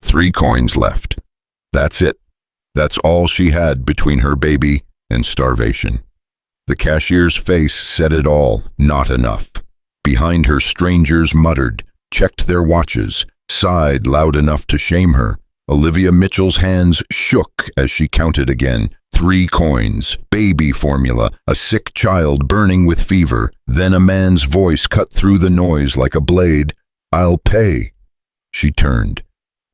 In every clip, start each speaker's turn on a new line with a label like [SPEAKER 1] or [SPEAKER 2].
[SPEAKER 1] 3 coins left. That's it. That's all she had between her baby and starvation. The cashier's face said it all, not enough. Behind her, strangers muttered, checked their watches, sighed loud enough to shame her. Olivia Mitchell's hands shook as she counted again. 3 coins, baby formula, a sick child burning with fever. Then a man's voice cut through the noise like a blade. "I'll pay." She turned.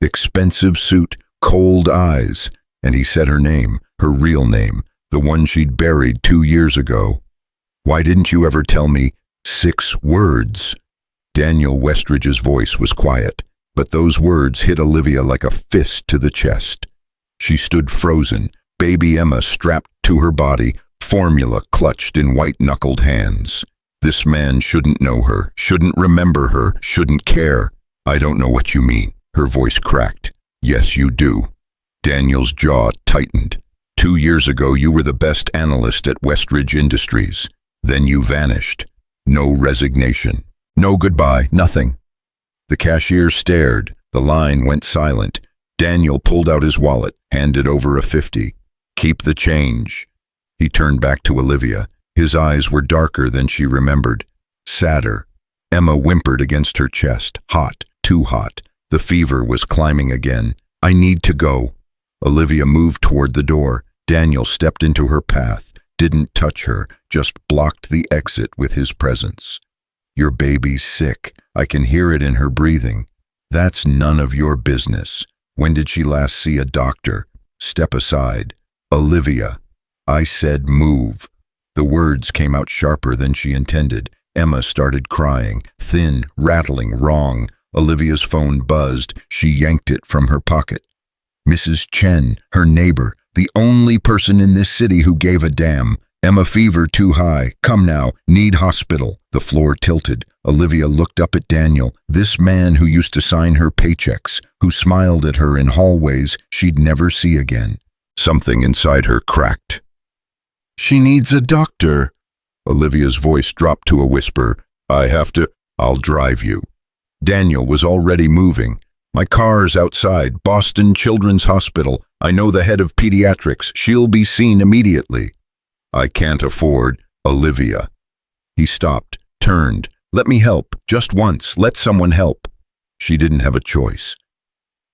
[SPEAKER 1] Expensive suit, cold eyes, and he said her name, her real name, the one she'd buried 2 years ago. "Why didn't you ever tell me 6 words?" Daniel Westridge's voice was quiet, but those words hit Olivia like a fist to the chest. She stood frozen, baby Emma strapped to her body, formula clutched in white-knuckled hands. This man shouldn't know her, shouldn't remember her, shouldn't care. "I don't know what you mean." Her voice cracked. "Yes, you do." Daniel's jaw tightened. 2 years ago, you were the best analyst at Westridge Industries. Then you vanished. No resignation. No goodbye, nothing. The cashier stared. The line went silent. Daniel pulled out his wallet, handed over a 50. "Keep the change." He turned back to Olivia. His eyes were darker than she remembered. Sadder. Emma whimpered against her chest. Hot, too hot. The fever was climbing again. "I need to go." Olivia moved toward the door. Daniel stepped into her path, didn't touch her, just blocked the exit with his presence. "Your baby's sick. I can hear it in her breathing." "That's none of your business. When did she last see a doctor?" "Step aside." "Olivia." I said move. The words came out sharper than she intended. Emma started crying, thin, rattling, wrong. Olivia's phone buzzed. She yanked it from her pocket. Mrs. Chen, her neighbor, the only person in this city who gave a damn. "Emma, fever too high. Come now, need hospital." The floor tilted. Olivia looked up at Daniel, this man who used to sign her paychecks, who smiled at her in hallways she'd never see again. Something inside her cracked. "She needs a doctor." Olivia's voice dropped to a whisper. I'll drive you." Daniel was already moving. "My car's outside, Boston Children's Hospital. I know the head of pediatrics. She'll be seen immediately." "I can't afford Olivia." He stopped, turned. "Let me help, just once. Let someone help." She didn't have a choice.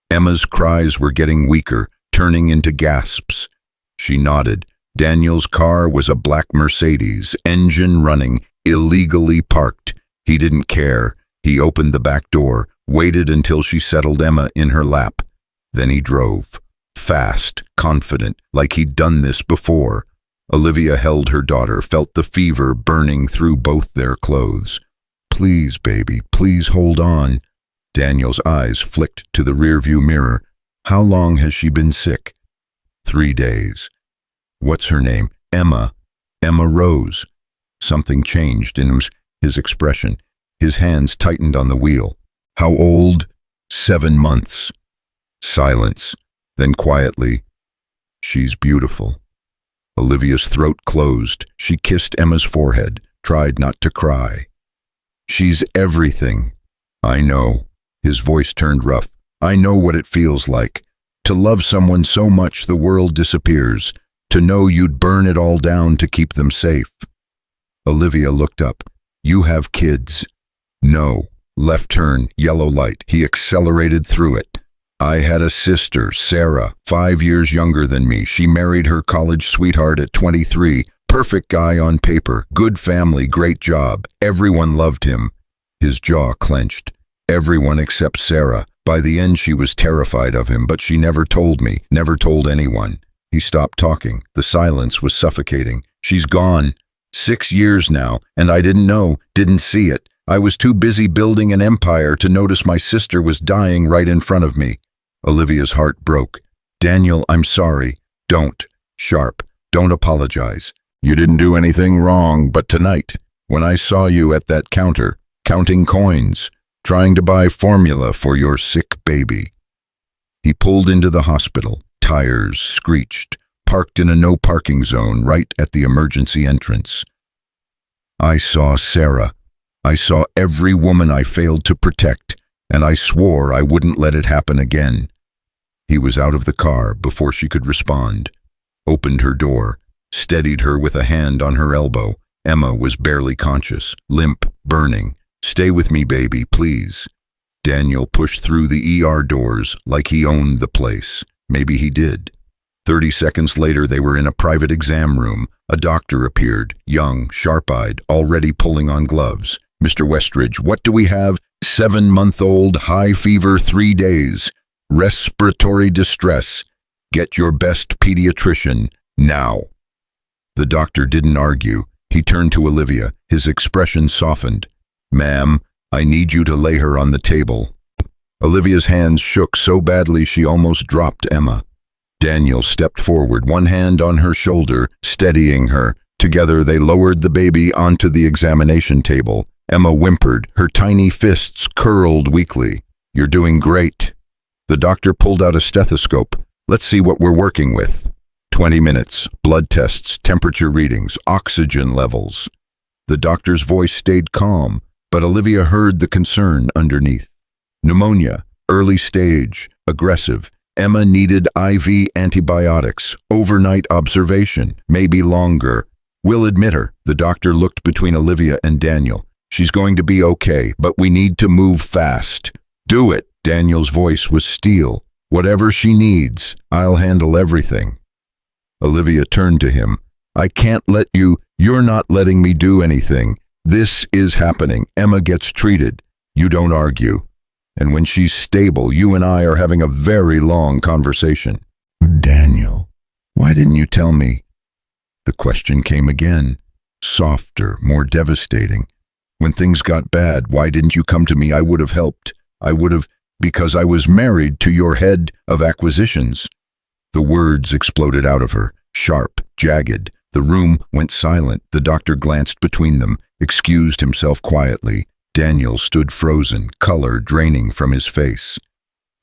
[SPEAKER 1] Emma's cries were getting weaker, turning into gasps. She nodded. Daniel's car was a black Mercedes, engine running, illegally parked. He didn't care. He opened the back door, waited until she settled Emma in her lap. Then he drove. Fast, confident, like he'd done this before. Olivia held her daughter, felt the fever burning through both their clothes. "Please, baby, please hold on." Daniel's eyes flicked to the rearview mirror. "How long has she been sick?" 3 days. "What's her name?" "Emma." Emma Rose. Something changed in his expression. His hands tightened on the wheel. "How old?" 7 months. Silence. Then quietly, "She's beautiful." Olivia's throat closed. She kissed Emma's forehead, tried not to cry. "She's everything." "I know." His voice turned rough. "I know what it feels like. To love someone so much the world disappears. To know you'd burn it all down to keep them safe." Olivia looked up. "You have kids?" "No." Left turn, yellow light. He accelerated through it. "I had a sister, Sarah, 5 years younger than me. She married her college sweetheart at 23. Perfect guy on paper. Good family, great job. Everyone loved him." His jaw clenched. "Everyone except Sarah. By the end she was terrified of him, but she never told me, never told anyone." He stopped talking. The silence was suffocating. "She's gone. 6 years now, and I didn't know, didn't see it. I was too busy building an empire to notice my sister was dying right in front of me." Olivia's heart broke. "Daniel, I'm sorry." "Don't." Sharp. "Don't apologize. You didn't do anything wrong, but tonight, when I saw you at that counter, counting coins, trying to buy formula for your sick baby." He pulled into the hospital. Tires screeched, parked in a no-parking zone right at the emergency entrance. "I saw Sarah. I saw every woman I failed to protect, and I swore I wouldn't let it happen again." He was out of the car before she could respond. Opened her door, steadied her with a hand on her elbow. Emma was barely conscious, limp, burning. "Stay with me, baby, please." Daniel pushed through the ER doors like he owned the place. Maybe he did. 30 seconds later, they were in a private exam room. A doctor appeared, young, sharp-eyed, already pulling on gloves. "Mr. Westridge, what do we have?" 7-month-old, high fever, 3 days. Respiratory distress. Get your best pediatrician, now. The doctor didn't argue. He turned to Olivia. His expression softened. "Ma'am, I need you to lay her on the table." Olivia's hands shook so badly she almost dropped Emma. Daniel stepped forward, one hand on her shoulder, steadying her. Together they lowered the baby onto the examination table. Emma whimpered, her tiny fists curled weakly. "You're doing great." The doctor pulled out a stethoscope. "Let's see what we're working with." 20 minutes, blood tests, temperature readings, oxygen levels. The doctor's voice stayed calm, but Olivia heard the concern underneath. Pneumonia, early stage, aggressive. Emma needed IV antibiotics, overnight observation, maybe longer. "We'll admit her." The doctor looked between Olivia and Daniel. "She's going to be okay, but we need to move fast." "Do it." Daniel's voice was steel. "Whatever she needs, I'll handle everything." Olivia turned to him. "I can't let you. You're not letting me do anything. This is happening. Emma gets treated. You don't argue. And when she's stable, you and I are having a very long conversation." "Daniel, why didn't you tell me?" The question came again, softer, more devastating. "When things got bad, why didn't you come to me? I would have helped. I would have, because I was married to your head of acquisitions." The words exploded out of her, sharp, jagged. The room went silent. The doctor glanced between them, excused himself quietly. Daniel stood frozen, color draining from his face.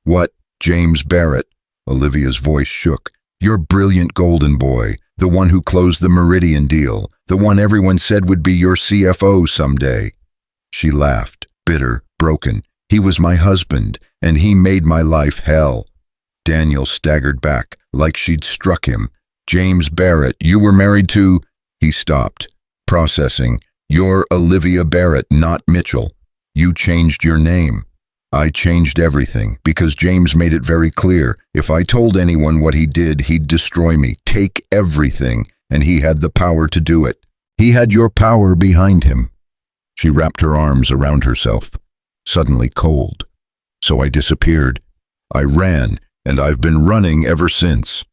[SPEAKER 1] "What, James Barrett?" Olivia's voice shook. "Your brilliant golden boy, the one who closed the Meridian deal, the one everyone said would be your CFO someday." She laughed, bitter, broken. "He was my husband, and he made my life hell." Daniel staggered back, like she'd struck him. "James Barrett, you were married to—" He stopped, processing. "You're Olivia Barrett, not Mitchell. You changed your name." "I changed everything, because James made it very clear. If I told anyone what he did, he'd destroy me, take everything, and he had the power to do it. He had your power behind him." She wrapped her arms around herself, suddenly cold. "So I disappeared. I ran, and I've been running ever since."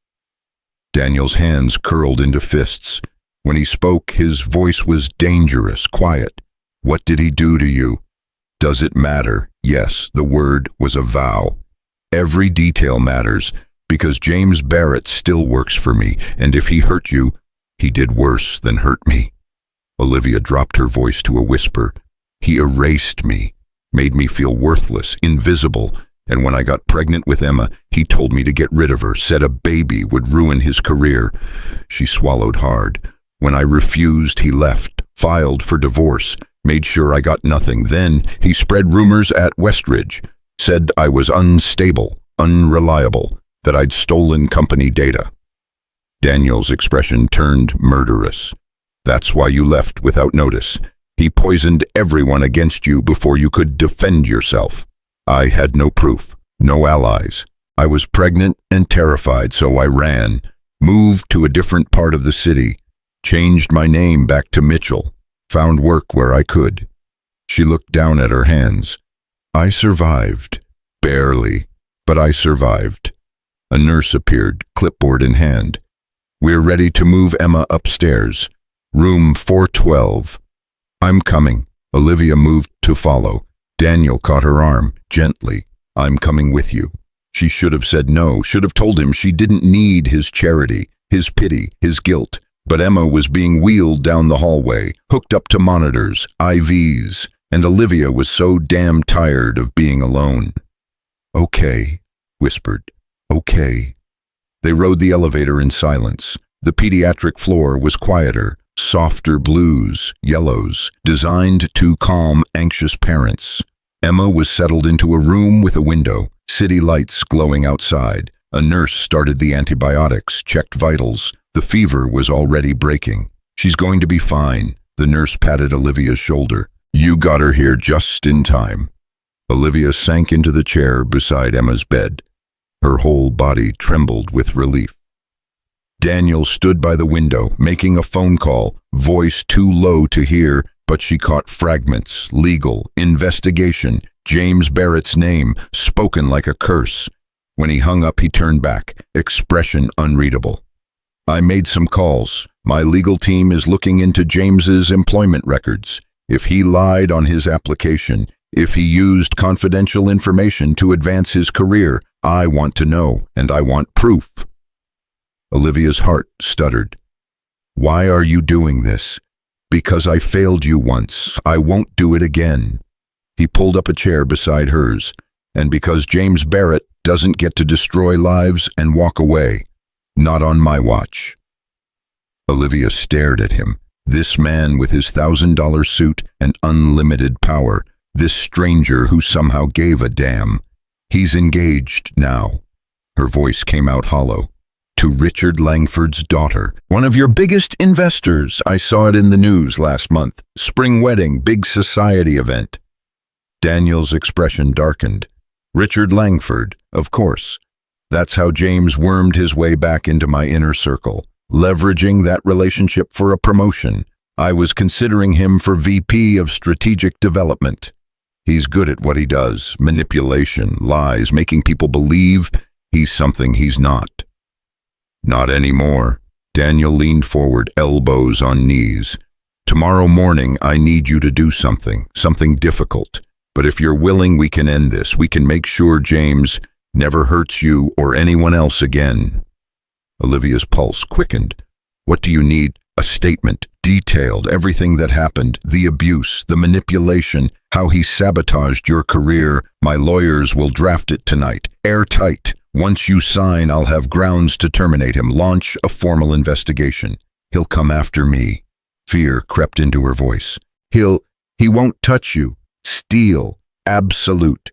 [SPEAKER 1] Daniel's hands curled into fists. When he spoke, his voice was dangerous, quiet. "What did he do to you?" "Does it matter?" Yes, the word was a vow. "Every detail matters, because James Barrett still works for me, and if he hurt you, he did worse than hurt me." Olivia dropped her voice to a whisper. "He erased me, made me feel worthless, invisible. And when I got pregnant with Emma, he told me to get rid of her, said a baby would ruin his career." She swallowed hard. "When I refused, he left, filed for divorce, made sure I got nothing. Then he spread rumors at Westridge, said I was unstable, unreliable, that I'd stolen company data." Daniel's expression turned murderous. "That's why you left without notice. He poisoned everyone against you before you could defend yourself. I had no proof, no allies. I was pregnant and terrified, so I ran, moved to a different part of the city, changed my name back to Mitchell, found work where I could." She looked down at her hands. "I survived. Barely, but I survived." A nurse appeared, clipboard in hand. "We're ready to move Emma upstairs. Room 412. "I'm coming." Olivia moved to follow. Daniel caught her arm, gently. "I'm coming with you." She should have said no, should have told him she didn't need his charity, his pity, his guilt. But Emma was being wheeled down the hallway, hooked up to monitors, IVs, and Olivia was so damn tired of being alone. "Okay," whispered. "Okay." They rode the elevator in silence. The pediatric floor was quieter, softer blues, yellows, designed to calm anxious parents. Emma was settled into a room with a window, city lights glowing outside. A nurse started the antibiotics, checked vitals. The fever was already breaking. She's going to be fine. The nurse patted Olivia's shoulder. You got her here just in time. Olivia sank into the chair beside Emma's bed. Her whole body trembled with relief. Daniel stood by the window, making a phone call, voice too low to hear, but she caught fragments. Legal, investigation, James Barrett's name, spoken like a curse. When he hung up, he turned back, expression unreadable. I made some calls. My legal team is looking into James's employment records. If he lied on his application, if he used confidential information to advance his career, I want to know, and I want proof. Olivia's heart stuttered. Why are you doing this? Because I failed you once. I won't do it again. He pulled up a chair beside hers. And because James Barrett doesn't get to destroy lives and walk away. Not on my watch. Olivia stared at him. This man with his $1,000 suit and unlimited power. This stranger who somehow gave a damn. He's engaged now. Her voice came out hollow. To Richard Langford's daughter, one of your biggest investors. I saw it in the news last month. Spring wedding, big society event. Daniel's expression darkened. Richard Langford, of course. That's how James wormed his way back into my inner circle, leveraging that relationship for a promotion. I was considering him for VP of Strategic Development. He's good at what he does, manipulation, lies, making people believe he's something he's not. Not anymore. Daniel leaned forward, elbows on knees. Tomorrow morning, I need you to do something difficult. But if you're willing, we can end this. We can make sure James never hurts you or anyone else again. Olivia's pulse quickened. What do you need? A statement, detailed, everything that happened, the abuse, the manipulation, how he sabotaged your career. My lawyers will draft it tonight, airtight. Once you sign, I'll have grounds to terminate him, launch a formal investigation. He'll come after me. Fear crept into her voice. He won't touch you. Steal. Absolute.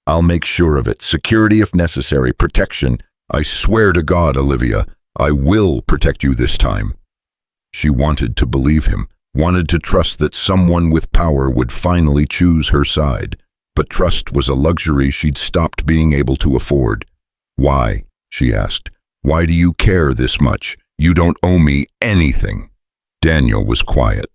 [SPEAKER 1] I'll make sure of it. Security if necessary. Protection. I swear to God, Olivia, I will protect you this time. She wanted to believe him, wanted to trust that someone with power would finally choose her side. But trust was a luxury she'd stopped being able to afford. Why? She asked. Why do you care this much? You don't owe me anything. Daniel was quiet.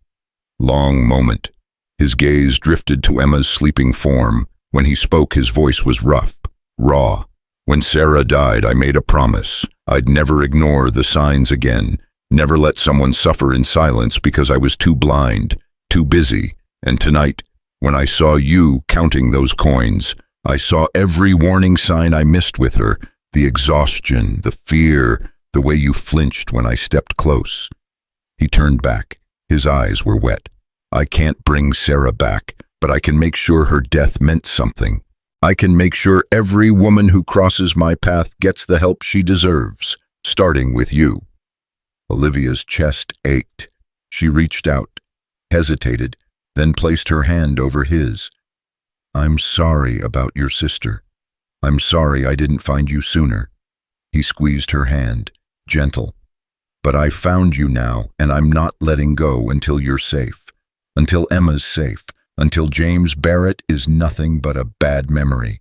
[SPEAKER 1] Long moment. His gaze drifted to Emma's sleeping form. When he spoke, his voice was rough, raw. When Sarah died, I made a promise. I'd never ignore the signs again, never let someone suffer in silence because I was too blind, too busy. And tonight, when I saw you counting those coins, I saw every warning sign I missed with her, the exhaustion, the fear, the way you flinched when I stepped close. He turned back. His eyes were wet. I can't bring Sarah back, but I can make sure her death meant something. I can make sure every woman who crosses my path gets the help she deserves, starting with you. Olivia's chest ached. She reached out, hesitated, then placed her hand over his. I'm sorry about your sister. I'm sorry I didn't find you sooner. He squeezed her hand, gentle. But I found you now, and I'm not letting go until you're safe. Until Emma's safe, until James Barrett is nothing but a bad memory.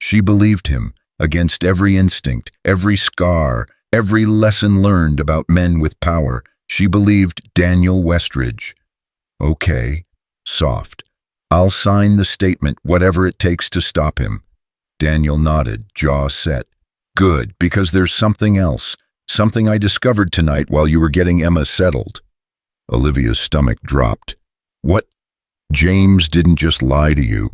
[SPEAKER 1] She believed him, against every instinct, every scar, every lesson learned about men with power. She believed Daniel Westridge. Okay, soft. I'll sign the statement, whatever it takes to stop him. Daniel nodded, jaw set. Good, because there's something else, something I discovered tonight while you were getting Emma settled. Olivia's stomach dropped. What? James didn't just lie to you.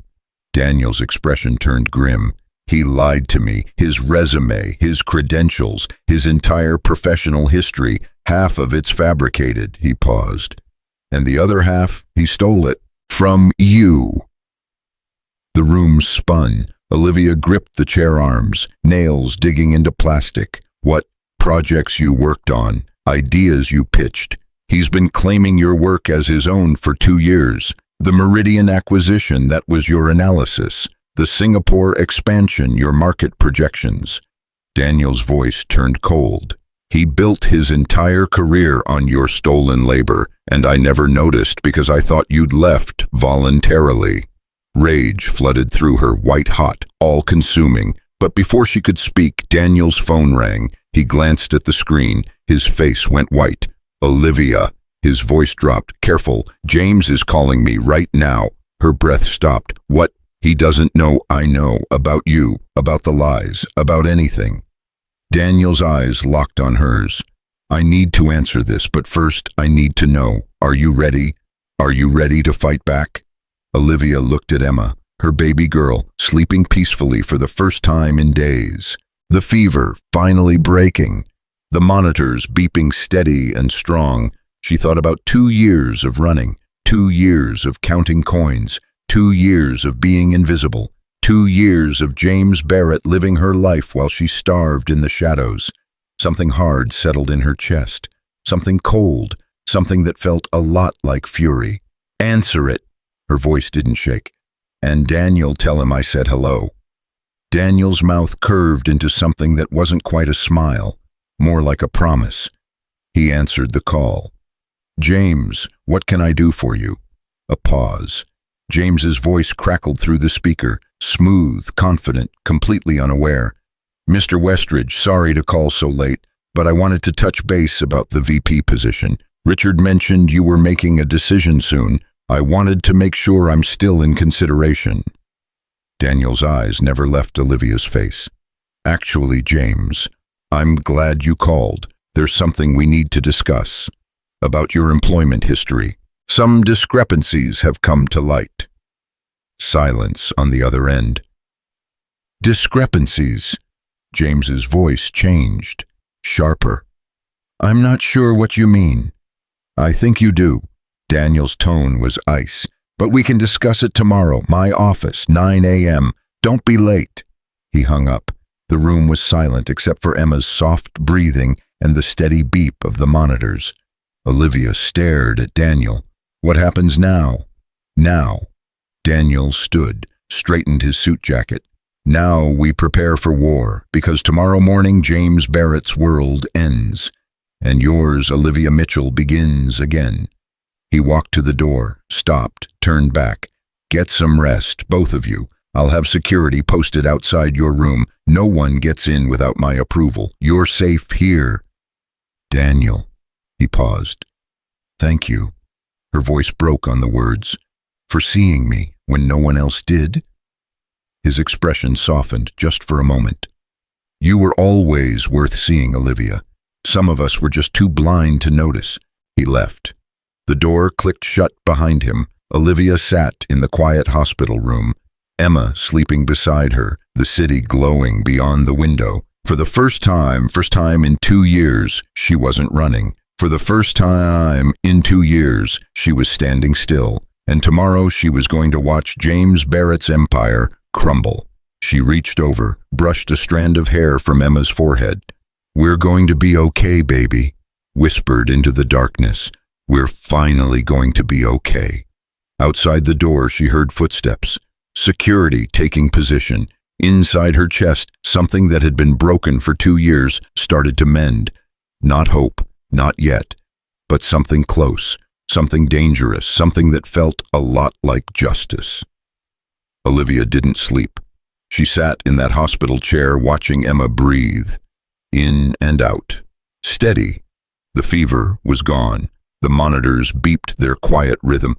[SPEAKER 1] Daniel's expression turned grim. He lied to me, his resume, his credentials, his entire professional history. Half of it's fabricated, he paused. And the other half, he stole it. From you. The room spun. Olivia gripped the chair arms, nails digging into plastic. What projects you worked on, ideas you pitched. He's been claiming your work as his own for 2 years. The Meridian acquisition, that was your analysis. The Singapore expansion, your market projections. Daniel's voice turned cold. He built his entire career on your stolen labor, and I never noticed because I thought you'd left voluntarily. Rage flooded through her, white hot, all-consuming. But before she could speak, Daniel's phone rang. He glanced at the screen. His face went white. Olivia. His voice dropped. Careful, James is calling me right now. Her breath stopped. What? He doesn't know I know about you, about the lies, about anything. Daniel's eyes locked on hers. I need to answer this, but first I need to know. Are you ready? Are you ready to fight back? Olivia looked at Emma, her baby girl, sleeping peacefully for the first time in days. The fever finally breaking. The monitors beeping steady and strong. She thought about 2 years of running, 2 years of counting coins, 2 years of being invisible, 2 years of James Barrett living her life while she starved in the shadows. Something hard settled in her chest, something cold, something that felt a lot like fury. Answer it. Her voice didn't shake. And Daniel, tell him I said hello. Daniel's mouth curved into something that wasn't quite a smile, more like a promise. He answered the call. James, what can I do for you? A pause. James's voice crackled through the speaker, smooth, confident, completely unaware. Mr. Westridge, sorry to call so late, but I wanted to touch base about the VP position. Richard mentioned you were making a decision soon. I wanted to make sure I'm still in consideration. Daniel's eyes never left Olivia's face. Actually, James, I'm glad you called. There's something we need to discuss. About your employment history. Some discrepancies have come to light. Silence on the other end. Discrepancies. James's voice changed, sharper. I'm not sure what you mean. I think you do. Daniel's tone was ice. But we can discuss it tomorrow. My office, 9 a.m. Don't be late. He hung up. The room was silent except for Emma's soft breathing and the steady beep of the monitors. Olivia stared at Daniel. What happens now? Now. Daniel stood, straightened his suit jacket. Now we prepare for war, because tomorrow morning James Barrett's world ends, and yours, Olivia Mitchell, begins again. He walked to the door, stopped, turned back. Get some rest, both of you. I'll have security posted outside your room. No one gets in without my approval. You're safe here. Daniel. He paused. Thank you. Her voice broke on the words. For seeing me when no one else did? His expression softened just for a moment. You were always worth seeing, Olivia. Some of us were just too blind to notice. He left. The door clicked shut behind him. Olivia sat in the quiet hospital room, Emma sleeping beside her, the city glowing beyond the window. For the first time in 2 years, she wasn't running. For the first time in 2 years, she was standing still. And tomorrow she was going to watch James Barrett's empire crumble. She reached over, brushed a strand of hair from Emma's forehead. We're going to be okay, baby, whispered into the darkness. We're finally going to be okay. Outside the door, she heard footsteps. Security taking position. Inside her chest, something that had been broken for 2 years started to mend. Not hope, not yet, but something close, something dangerous, something that felt a lot like justice. Olivia didn't sleep. She sat in that hospital chair watching Emma breathe, in and out. Steady. The fever was gone. The monitors beeped their quiet rhythm.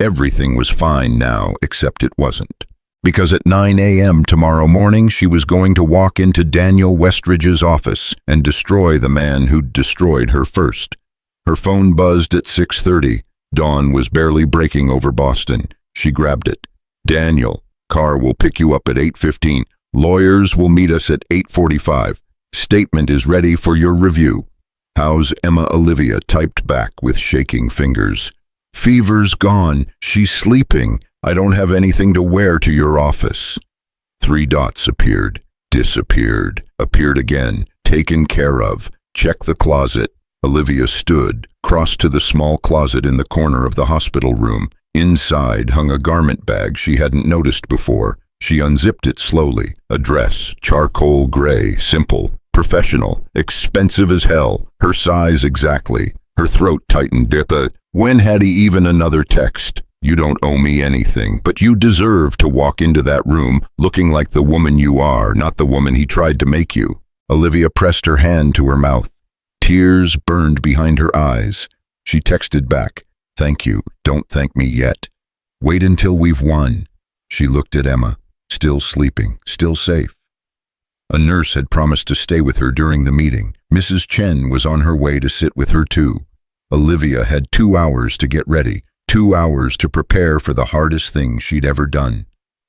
[SPEAKER 1] Everything was fine now, except it wasn't. Because at 9 a.m. tomorrow morning, she was going to walk into Daniel Westridge's office and destroy the man who'd destroyed her first. Her phone buzzed at 6:30. Dawn was barely breaking over Boston. She grabbed it. Daniel, car will pick you up at 8:15. Lawyers will meet us at 8:45. Statement is ready for your review. How's Emma? Olivia typed back with shaking fingers. Fever's gone. She's sleeping. I don't have anything to wear to your office. 3 dots appeared, disappeared, appeared again, taken care of. Check the closet. Olivia stood, crossed to the small closet in the corner of the hospital room. Inside hung a garment bag she hadn't noticed before. She unzipped it slowly. A dress, charcoal gray, simple. professional, expensive as hell, her size exactly. Her throat tightened. When had he even another text? You don't owe me anything, but you deserve to walk into that room looking like the woman you are, not the woman he tried to make you. Olivia pressed her hand to her mouth. Tears burned behind her eyes. She texted back, "Thank you, don't thank me yet. Wait until we've won." She looked at Emma, still sleeping, still safe. A nurse had promised to stay with her during the meeting. Mrs. Chen was on her way to sit with her too. Olivia had 2 hours to get ready, 2 hours to prepare for the hardest thing she'd ever done.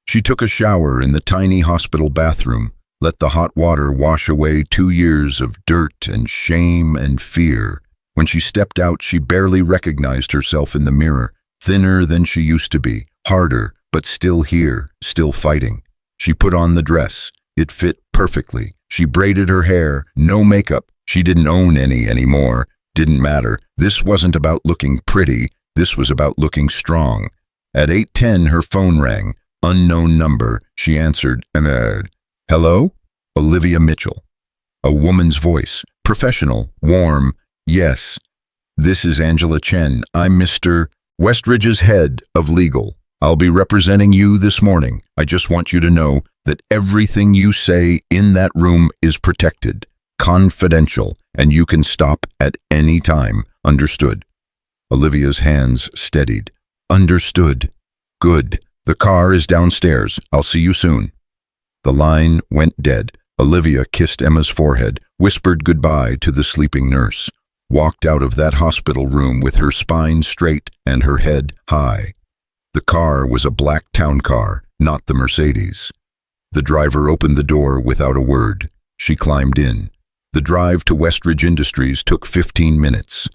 [SPEAKER 1] She took a shower in the tiny hospital bathroom, let the hot water wash away 2 years of dirt and shame and fear. When she stepped out, she barely recognized herself in the mirror, thinner than she used to be, harder, but still here, still fighting. She put on the dress. It fit perfectly. She braided her hair, no makeup. She didn't own any anymore. Didn't matter. This wasn't about looking pretty. This was about looking strong. At 8:10, her phone rang. Unknown number. She answered. Hello? Olivia Mitchell. A woman's voice. Professional. Warm. Yes. This is Angela Chen. I'm Mr. Westridge's head of legal. I'll be representing you this morning. I just want you to know that everything you say in that room is protected, confidential, and you can stop at any time. Understood? Olivia's hands steadied. Understood. Good. The car is downstairs. I'll see you soon. The line went dead. Olivia kissed Emma's forehead, whispered goodbye to the sleeping nurse, walked out of that hospital room with her spine straight and her head high. The car was a black town car, not the Mercedes. The driver opened the door without a word. She climbed in. The drive to Westridge Industries took 15 minutes.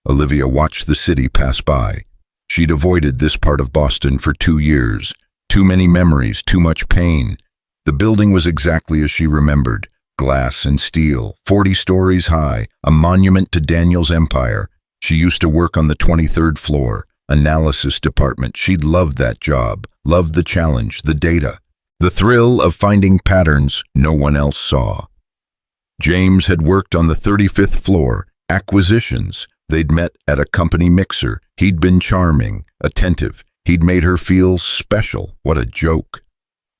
[SPEAKER 1] Olivia watched the city pass by. She'd avoided this part of Boston for 2 years. Too many memories, too much pain. The building was exactly as she remembered. Glass and steel, 40 stories high, a monument to Daniel's empire. She used to work on the 23rd floor, analysis department. She'd loved that job, loved the challenge, the data, the thrill of finding patterns no one else saw. James had worked on the 35th floor, acquisitions. They'd met at a company mixer. He'd been charming, attentive. He'd made her feel special. What a joke.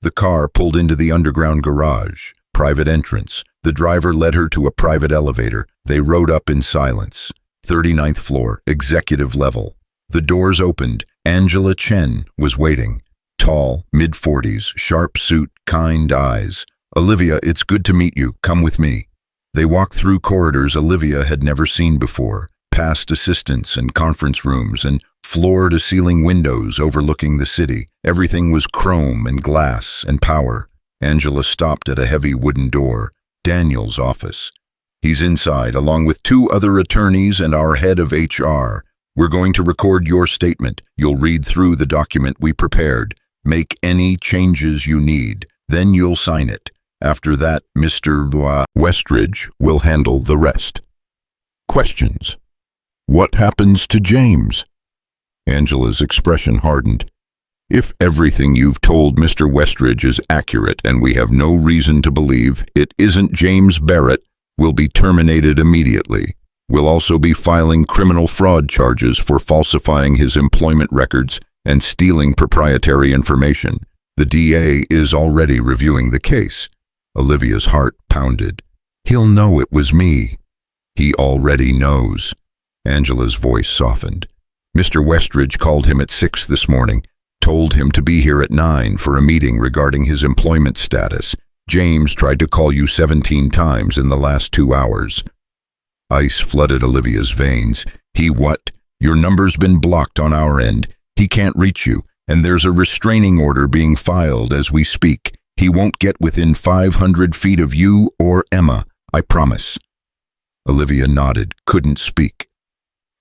[SPEAKER 1] The car pulled into the underground garage. Private entrance. The driver led her to a private elevator. They rode up in silence. 39th floor, executive level. The doors opened. Angela Chen was waiting. Tall, mid-40s, sharp suit, kind eyes. Olivia, it's good to meet you. Come with me. They walked through corridors Olivia had never seen before, past assistants and conference rooms and floor-to-ceiling windows overlooking the city. Everything was chrome and glass and power. Angela stopped at a heavy wooden door. Daniel's office. He's inside, along with 2 other attorneys and our head of HR. We're going to record your statement. You'll read through the document we prepared. Make any changes you need. Then you'll sign it. After that, Mr. Westridge will handle the rest. Questions. What happens to James? Angela's expression hardened. If everything you've told Mr. Westridge is accurate and we have no reason to believe it isn't James Barrett, we'll be terminated immediately. We'll also be filing criminal fraud charges for falsifying his employment records and stealing proprietary information. The DA is already reviewing the case. Olivia's heart pounded. He'll know it was me. He already knows. Angela's voice softened. Mr. Westridge called him at 6 this morning, told him to be here at 9 for a meeting regarding his employment status. James tried to call you 17 times in the last 2 hours. Ice flooded Olivia's veins. He what? Your number's been blocked on our end. He can't reach you, and there's a restraining order being filed as we speak. He won't get within 500 feet of you or Emma, I promise. Olivia nodded, couldn't speak.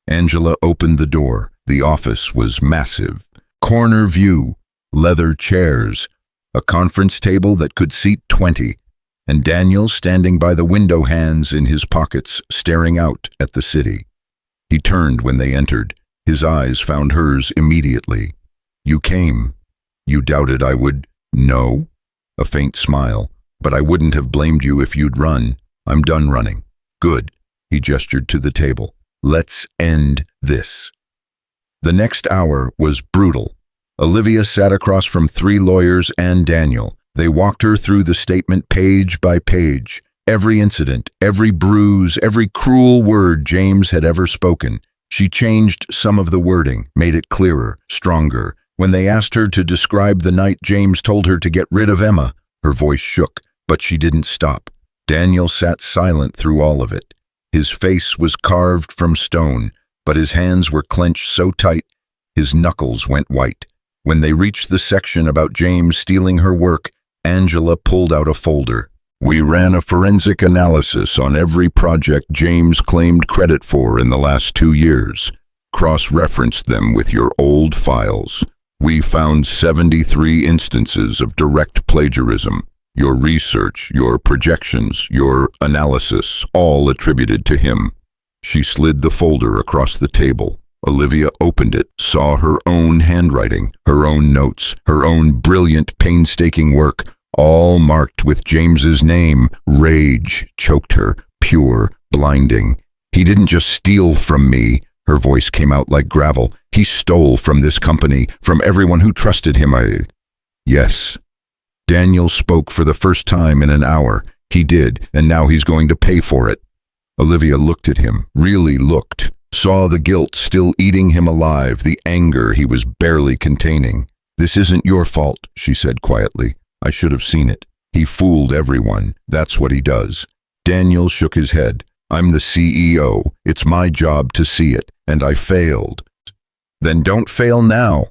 [SPEAKER 1] Angela opened the door. The office was massive. Corner view, leather chairs, a conference table that could seat 20, and Daniel standing by the window, hands in his pockets, staring out at the city. He turned when they entered. His eyes found hers immediately. You came. You doubted I would. No. A faint smile. But I wouldn't have blamed you if you'd run. I'm done running. Good. He gestured to the table. Let's end this. The next hour was brutal. Olivia sat across from 3 lawyers and Daniel. They walked her through the statement page by page. Every incident, every bruise, every cruel word James had ever spoken. She changed some of the wording, made it clearer, stronger. When they asked her to describe the night James told her to get rid of Emma, her voice shook, but she didn't stop. Daniel sat silent through all of it. His face was carved from stone, but his hands were clenched so tight, his knuckles went white. When they reached the section about James stealing her work, Angela pulled out a folder. We ran a forensic analysis on every project James claimed credit for in the last 2 years. Cross-referenced them with your old files. We found 73 instances of direct plagiarism. Your research, your projections, your analysis, all attributed to him. She slid the folder across the table. Olivia opened it, saw her own handwriting, her own notes, her own brilliant, painstaking work, all marked with James's name. Rage choked her, pure, blinding. He didn't just steal from me. Her voice came out like gravel. He stole from this company, from everyone who trusted him. Yes. Daniel spoke for the first time in an hour. He did, and now he's going to pay for it. Olivia looked at him, really looked, saw the guilt still eating him alive, the anger he was barely containing. This isn't your fault, she said quietly. I should have seen it. He fooled everyone. That's what he does. Daniel shook his head. I'm the CEO. It's my job to see it, and I failed. Then don't fail now.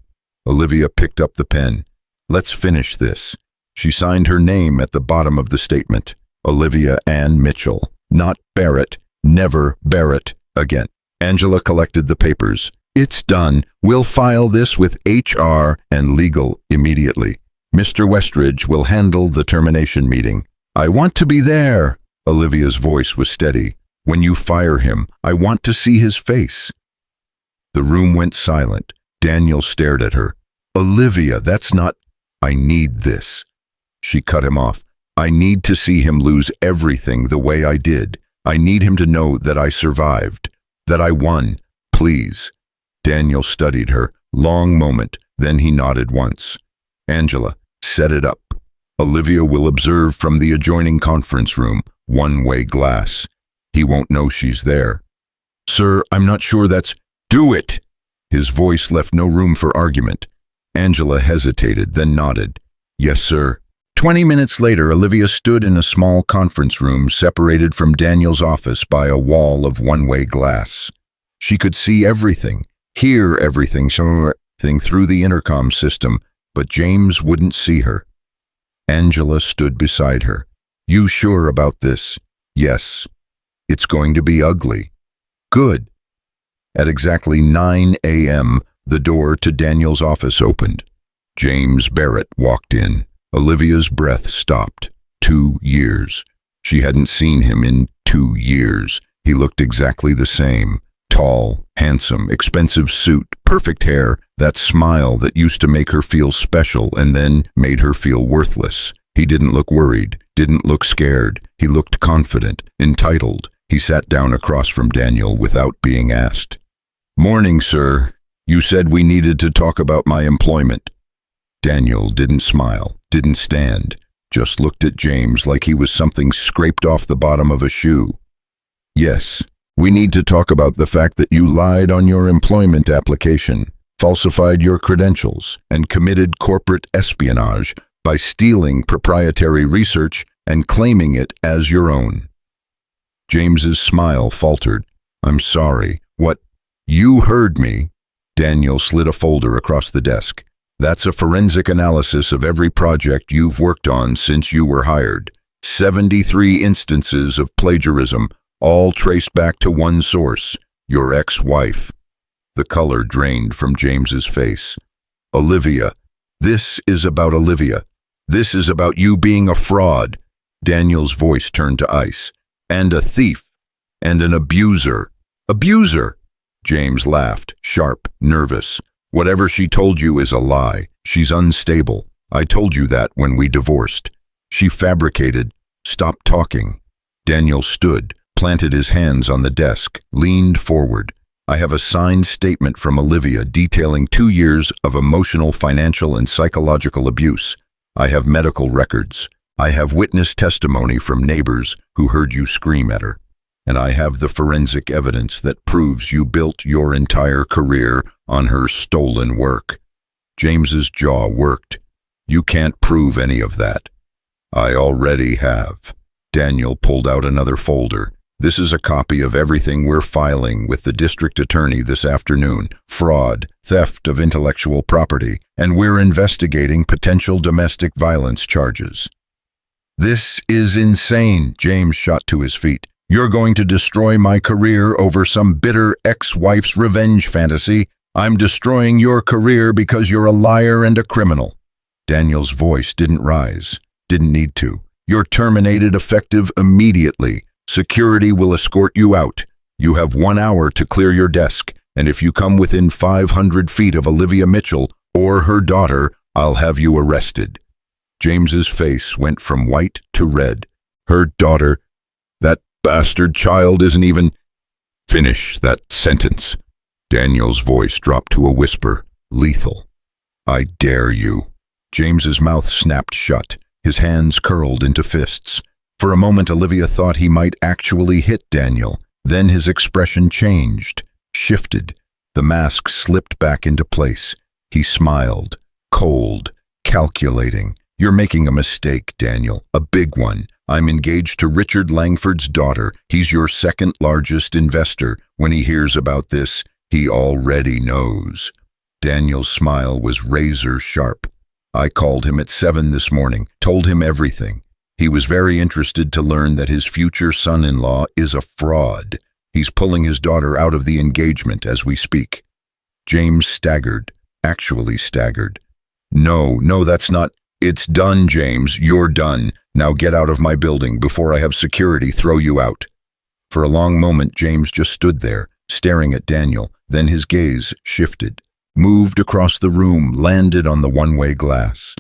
[SPEAKER 1] Olivia picked up the pen. Let's finish this. She signed her name at the bottom of the statement. Olivia Ann Mitchell. Not Barrett. Never Barrett again. Angela collected the papers. It's done. We'll file this with HR and legal immediately. Mr. Westridge will handle the termination meeting. I want to be there. Olivia's voice was steady. When you fire him, I want to see his face. The room went silent. Daniel stared at her. Olivia, that's not... I need this. She cut him off. I need to see him lose everything the way I did. I need him to know that I survived, that I won. Please. Daniel studied her. Long moment. Then he nodded once. Angela, set it up. Olivia will observe from the adjoining conference room, one-way glass. He won't know she's there. Sir, I'm not sure that's... Do it! His voice left no room for argument. Angela hesitated, then nodded. Yes, sir. 20 minutes later, Olivia stood in a small conference room separated from Daniel's office by a wall of one-way glass. She could see everything, hear everything through the intercom system, but James wouldn't see her. Angela stood beside her. You sure about this? Yes. It's going to be ugly. Good. At exactly 9 a.m., the door to Daniel's office opened. James Barrett walked in. Olivia's breath stopped. 2 years. She hadn't seen him in 2 years. He looked exactly the same. Tall, handsome, expensive suit, perfect hair, that smile that used to make her feel special and then made her feel worthless. He didn't look worried, didn't look scared. He looked confident, entitled. He sat down across from Daniel without being asked. Morning, sir. You said we needed to talk about my employment. Daniel didn't smile, didn't stand, just looked at James like he was something scraped off the bottom of a shoe. Yes, we need to talk about the fact that you lied on your employment application, falsified your credentials, and committed corporate espionage by stealing proprietary research and claiming it as your own. James's smile faltered. I'm sorry. What? You heard me. Daniel slid a folder across the desk. That's a forensic analysis of every project you've worked on since you were hired. 73 instances of plagiarism, all traced back to one source, your ex-wife. The color drained from James's face. Olivia. This is about Olivia. This is about you being a fraud. Daniel's voice turned to ice. And a thief. And an abuser. Abuser! James laughed, sharp, nervous. Whatever she told you is a lie. She's unstable. I told you that when we divorced. She fabricated. Stop talking. Daniel stood, planted his hands on the desk, leaned forward. I have a signed statement from Olivia detailing 2 years of emotional, financial, and psychological abuse. I have medical records. I have witness testimony from neighbors who heard you scream at her. And I have the forensic evidence that proves you built your entire career on her stolen work. James's jaw worked. You can't prove any of that. I already have. Daniel pulled out another folder. This is a copy of everything we're filing with the district attorney this afternoon. Fraud, theft of intellectual property, and we're investigating potential domestic violence charges. This is insane, James shot to his feet. You're going to destroy my career over some bitter ex-wife's revenge fantasy. I'm destroying your career because you're a liar and a criminal. Daniel's voice didn't rise, didn't need to. You're terminated effective immediately. Security will escort you out. You have 1 hour to clear your desk, and if you come within 500 feet of Olivia Mitchell or her daughter, I'll have you arrested. James's face went from white to red. Her daughter? That bastard child isn't even... Finish that sentence. Daniel's voice dropped to a whisper, lethal. I dare you. James's mouth snapped shut. His hands curled into fists. For a moment, Olivia thought he might actually hit Daniel. Then his expression changed, shifted. The mask slipped back into place. He smiled, cold, calculating. You're making a mistake, Daniel, a big one. I'm engaged to Richard Langford's daughter. He's your second largest investor. When he hears about this, he already knows. Daniel's smile was razor sharp. I called him at 7 this morning, told him everything. He was very interested to learn that his future son-in-law is a fraud. He's pulling his daughter out of the engagement as we speak. James staggered, actually staggered. No, that's not... It's done, James. You're done. Now get out of my building before I have security throw you out. For a long moment, James just stood there, staring at Daniel. Then his gaze shifted, moved across the room, landed on the one-way glass.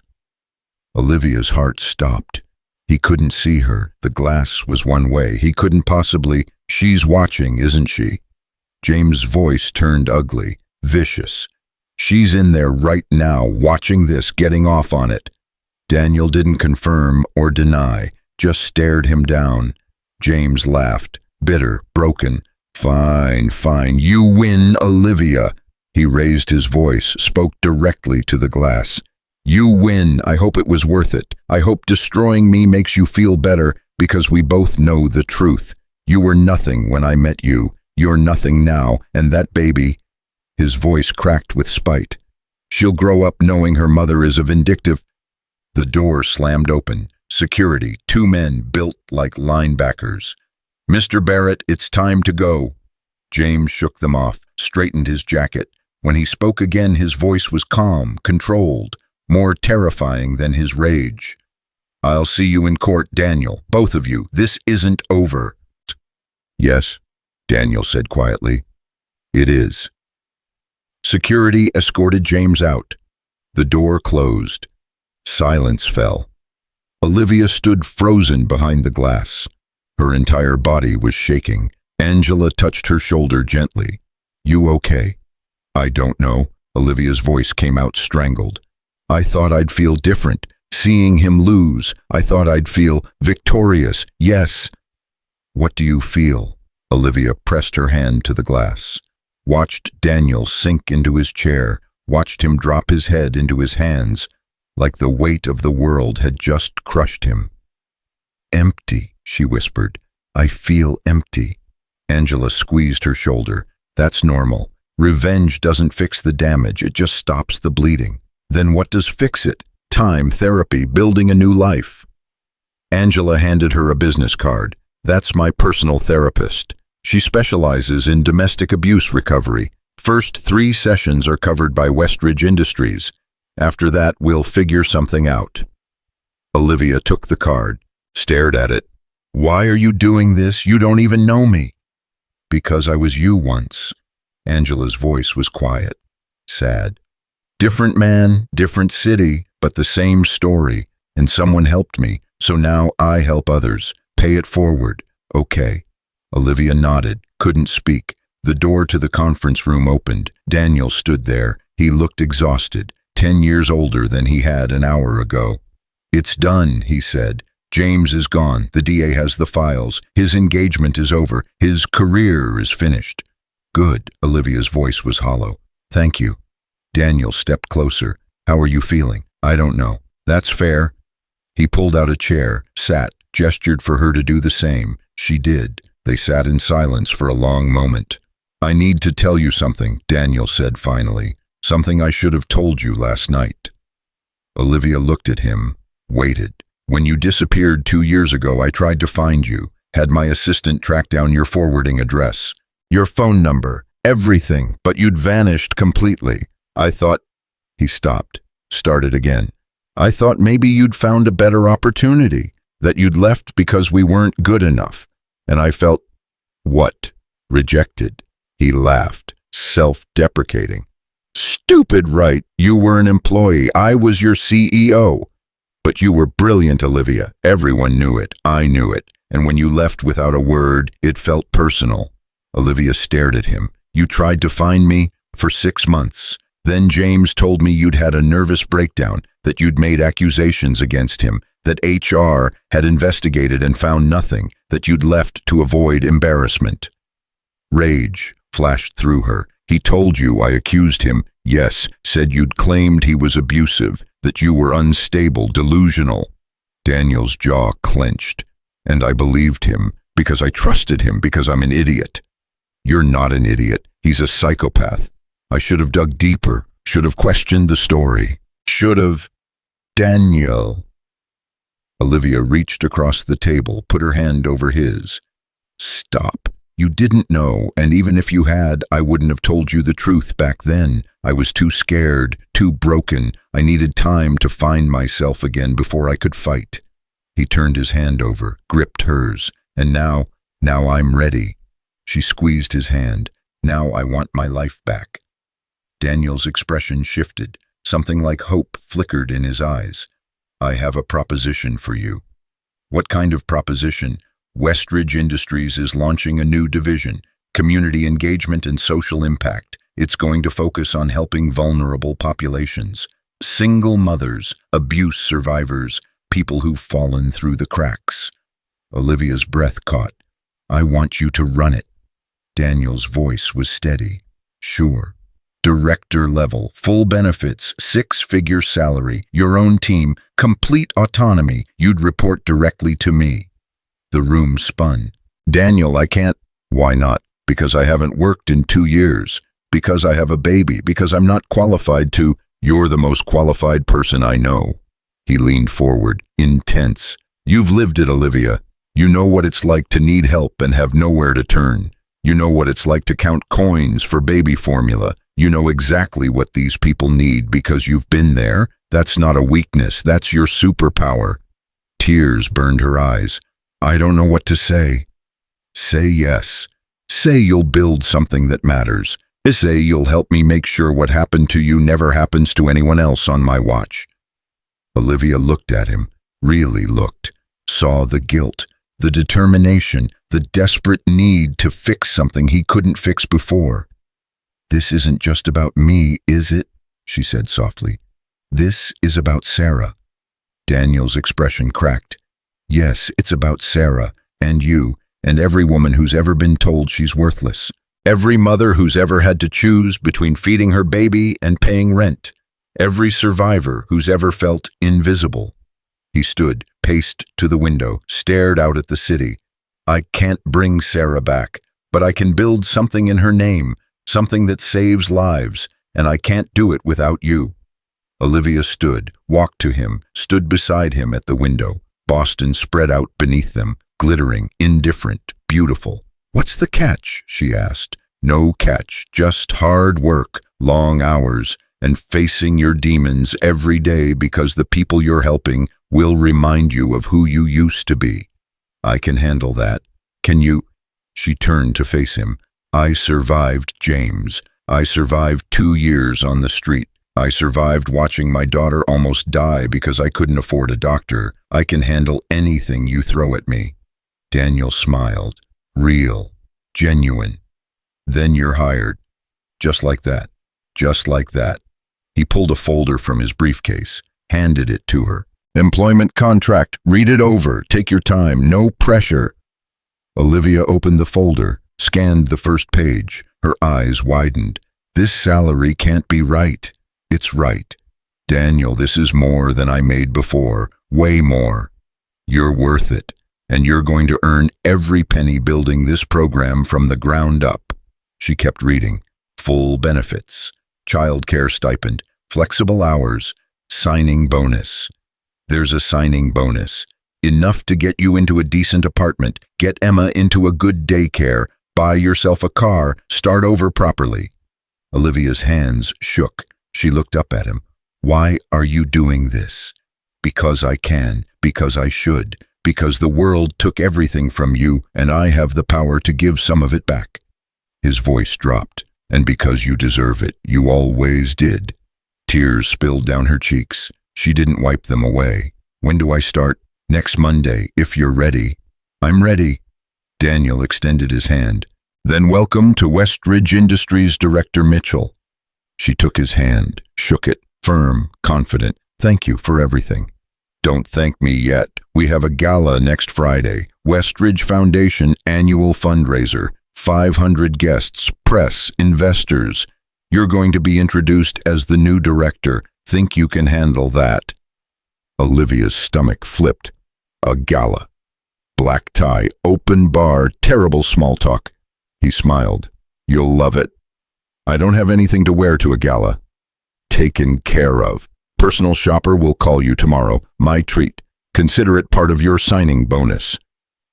[SPEAKER 1] Olivia's heart stopped. He couldn't see her. The glass was one way. He couldn't possibly... She's watching, isn't she? James' voice turned ugly, vicious. She's in there right now, watching this, getting off on it. Daniel didn't confirm or deny, just stared him down. James laughed, bitter, broken. Fine, you win, Olivia. He raised his voice, spoke directly to the glass. You win. I hope it was worth it. I hope destroying me makes you feel better, because we both know the truth. You were nothing when I met you. You're nothing now, and that baby... His voice cracked with spite. She'll grow up knowing her mother is a vindictive... The door slammed open. Security, 2 men built like linebackers. Mr. Barrett, it's time to go. James shook them off, straightened his jacket. When he spoke again, his voice was calm, controlled, more terrifying than his rage. I'll see you in court, Daniel, both of you. This isn't over. Yes, Daniel said quietly. It is. Security escorted James out. The door closed. Silence fell. Olivia stood frozen behind the glass. Her entire body was shaking. Angela touched her shoulder gently. You okay? I don't know. Olivia's voice came out strangled. I thought I'd feel different. Seeing him lose, I thought I'd feel victorious. Yes. What do you feel? Olivia pressed her hand to the glass. Watched Daniel sink into his chair, watched him drop his head into his hands, like the weight of the world had just crushed him. Empty, she whispered. I feel empty. Angela squeezed her shoulder. That's normal. Revenge doesn't fix the damage, it just stops the bleeding. Then what does fix it? Time, therapy, building a new life. Angela handed her a business card. That's my personal therapist. She specializes in domestic abuse recovery. First 3 sessions are covered by Westridge Industries. After that, we'll figure something out. Olivia took the card, stared at it. Why are you doing this? You don't even know me. Because I was you once. Angela's voice was quiet, sad. Different man, different city, but the same story. And someone helped me, so now I help others. Pay it forward. Okay. Olivia nodded, couldn't speak. The door to the conference room opened. Daniel stood there. He looked exhausted, 10 years older than he had an hour ago. It's done, he said. James is gone. The DA has the files. His engagement is over. His career is finished. Good. Olivia's voice was hollow. Thank you. Daniel stepped closer. How are you feeling? I don't know. That's fair. He pulled out a chair, sat, gestured for her to do the same. She did. They sat in silence for a long moment. I need to tell you something, Daniel said finally. Something I should have told you last night. Olivia looked at him, waited. When you disappeared 2 years ago, I tried to find you, had my assistant track down your forwarding address, your phone number, everything, but you'd vanished completely. I thought... He stopped, started again. I thought maybe you'd found a better opportunity, that you'd left because we weren't good enough. And I felt... What? Rejected. He laughed, self-deprecating. Stupid, right? You were an employee. I was your CEO. But you were brilliant, Olivia. Everyone knew it. I knew it. And when you left without a word, it felt personal. Olivia stared at him. You tried to find me for 6 months. Then James told me you'd had a nervous breakdown, that you'd made accusations against him, that HR had investigated and found nothing, that you'd left to avoid embarrassment. Rage flashed through her. He told you I accused him, yes, said you'd claimed he was abusive, that you were unstable, delusional. Daniel's jaw clenched, and I believed him, because I trusted him, because I'm an idiot. You're not an idiot. He's a psychopath. I should have dug deeper, should have questioned the story, should have... Daniel. Olivia reached across the table, put her hand over his. Stop. You didn't know, and even if you had, I wouldn't have told you the truth back then. I was too scared, too broken. I needed time to find myself again before I could fight. He turned his hand over, gripped hers, and now I'm ready. She squeezed his hand. Now I want my life back. Daniel's expression shifted. Something like hope flickered in his eyes. I have a proposition for you. What kind of proposition? Westridge Industries is launching a new division, community engagement and social impact. It's going to focus on helping vulnerable populations, single mothers, abuse survivors, people who've fallen through the cracks. Olivia's breath caught. I want you to run it. Daniel's voice was steady. Sure. Director level, full benefits, 6-figure salary, your own team, complete autonomy. You'd report directly to me. The room spun. Daniel, I can't. Why not? Because I haven't worked in 2 years. Because I have a baby. Because I'm not qualified to. You're the most qualified person I know. He leaned forward, intense. You've lived it, Olivia. You know what it's like to need help and have nowhere to turn. You know what it's like to count coins for baby formula. You know exactly what these people need because you've been there. That's not a weakness. That's your superpower. Tears burned her eyes. I don't know what to say. Say yes. Say you'll build something that matters. Say you'll help me make sure what happened to you never happens to anyone else on my watch. Olivia looked at him, really looked, saw the guilt, the determination, the desperate need to fix something he couldn't fix before. This isn't just about me, is it? She said softly. This is about Sarah. Daniel's expression cracked. Yes, it's about Sarah, and you, and every woman who's ever been told she's worthless. Every mother who's ever had to choose between feeding her baby and paying rent. Every survivor who's ever felt invisible. He stood, paced to the window, stared out at the city. I can't bring Sarah back, but I can build something in her name, something that saves lives, and I can't do it without you. Olivia stood, walked to him, stood beside him at the window. Boston spread out beneath them, glittering, indifferent, beautiful. What's the catch? She asked. No catch, just hard work, long hours, and facing your demons every day because the people you're helping will remind you of who you used to be. I can handle that. Can you? She turned to face him. I survived, James. I survived 2 years on the street. I survived watching my daughter almost die because I couldn't afford a doctor. I can handle anything you throw at me. Daniel smiled. Real. Genuine. Then you're hired. Just like that. Just like that. He pulled a folder from his briefcase, handed it to her. Employment contract. Read it over. Take your time. No pressure. Olivia opened the folder, scanned the first page. Her eyes widened. This salary can't be right. It's right. Daniel, this is more than I made before. Way more. You're worth it. And you're going to earn every penny building this program from the ground up. She kept reading. Full benefits. Childcare stipend. Flexible hours. Signing bonus. There's a signing bonus. Enough to get you into a decent apartment, get Emma into a good daycare, buy yourself a car, start over properly. Olivia's hands shook. She looked up at him. Why are you doing this? Because I can, because I should, because the world took everything from you and I have the power to give some of it back. His voice dropped. And because you deserve it, you always did. Tears spilled down her cheeks. She didn't wipe them away. When do I start? Next Monday, if you're ready. I'm ready. Daniel extended his hand. Then welcome to Westridge Industries Director Mitchell. She took his hand, shook it, firm, confident. Thank you for everything. Don't thank me yet. We have a gala next Friday. Westridge Foundation annual fundraiser. 500 guests, press, investors. You're going to be introduced as the new director. Think you can handle that? Olivia's stomach flipped. A gala. Black tie, open bar, terrible small talk. He smiled. You'll love it. I don't have anything to wear to a gala. Taken care of. Personal shopper will call you tomorrow. My treat. Consider it part of your signing bonus.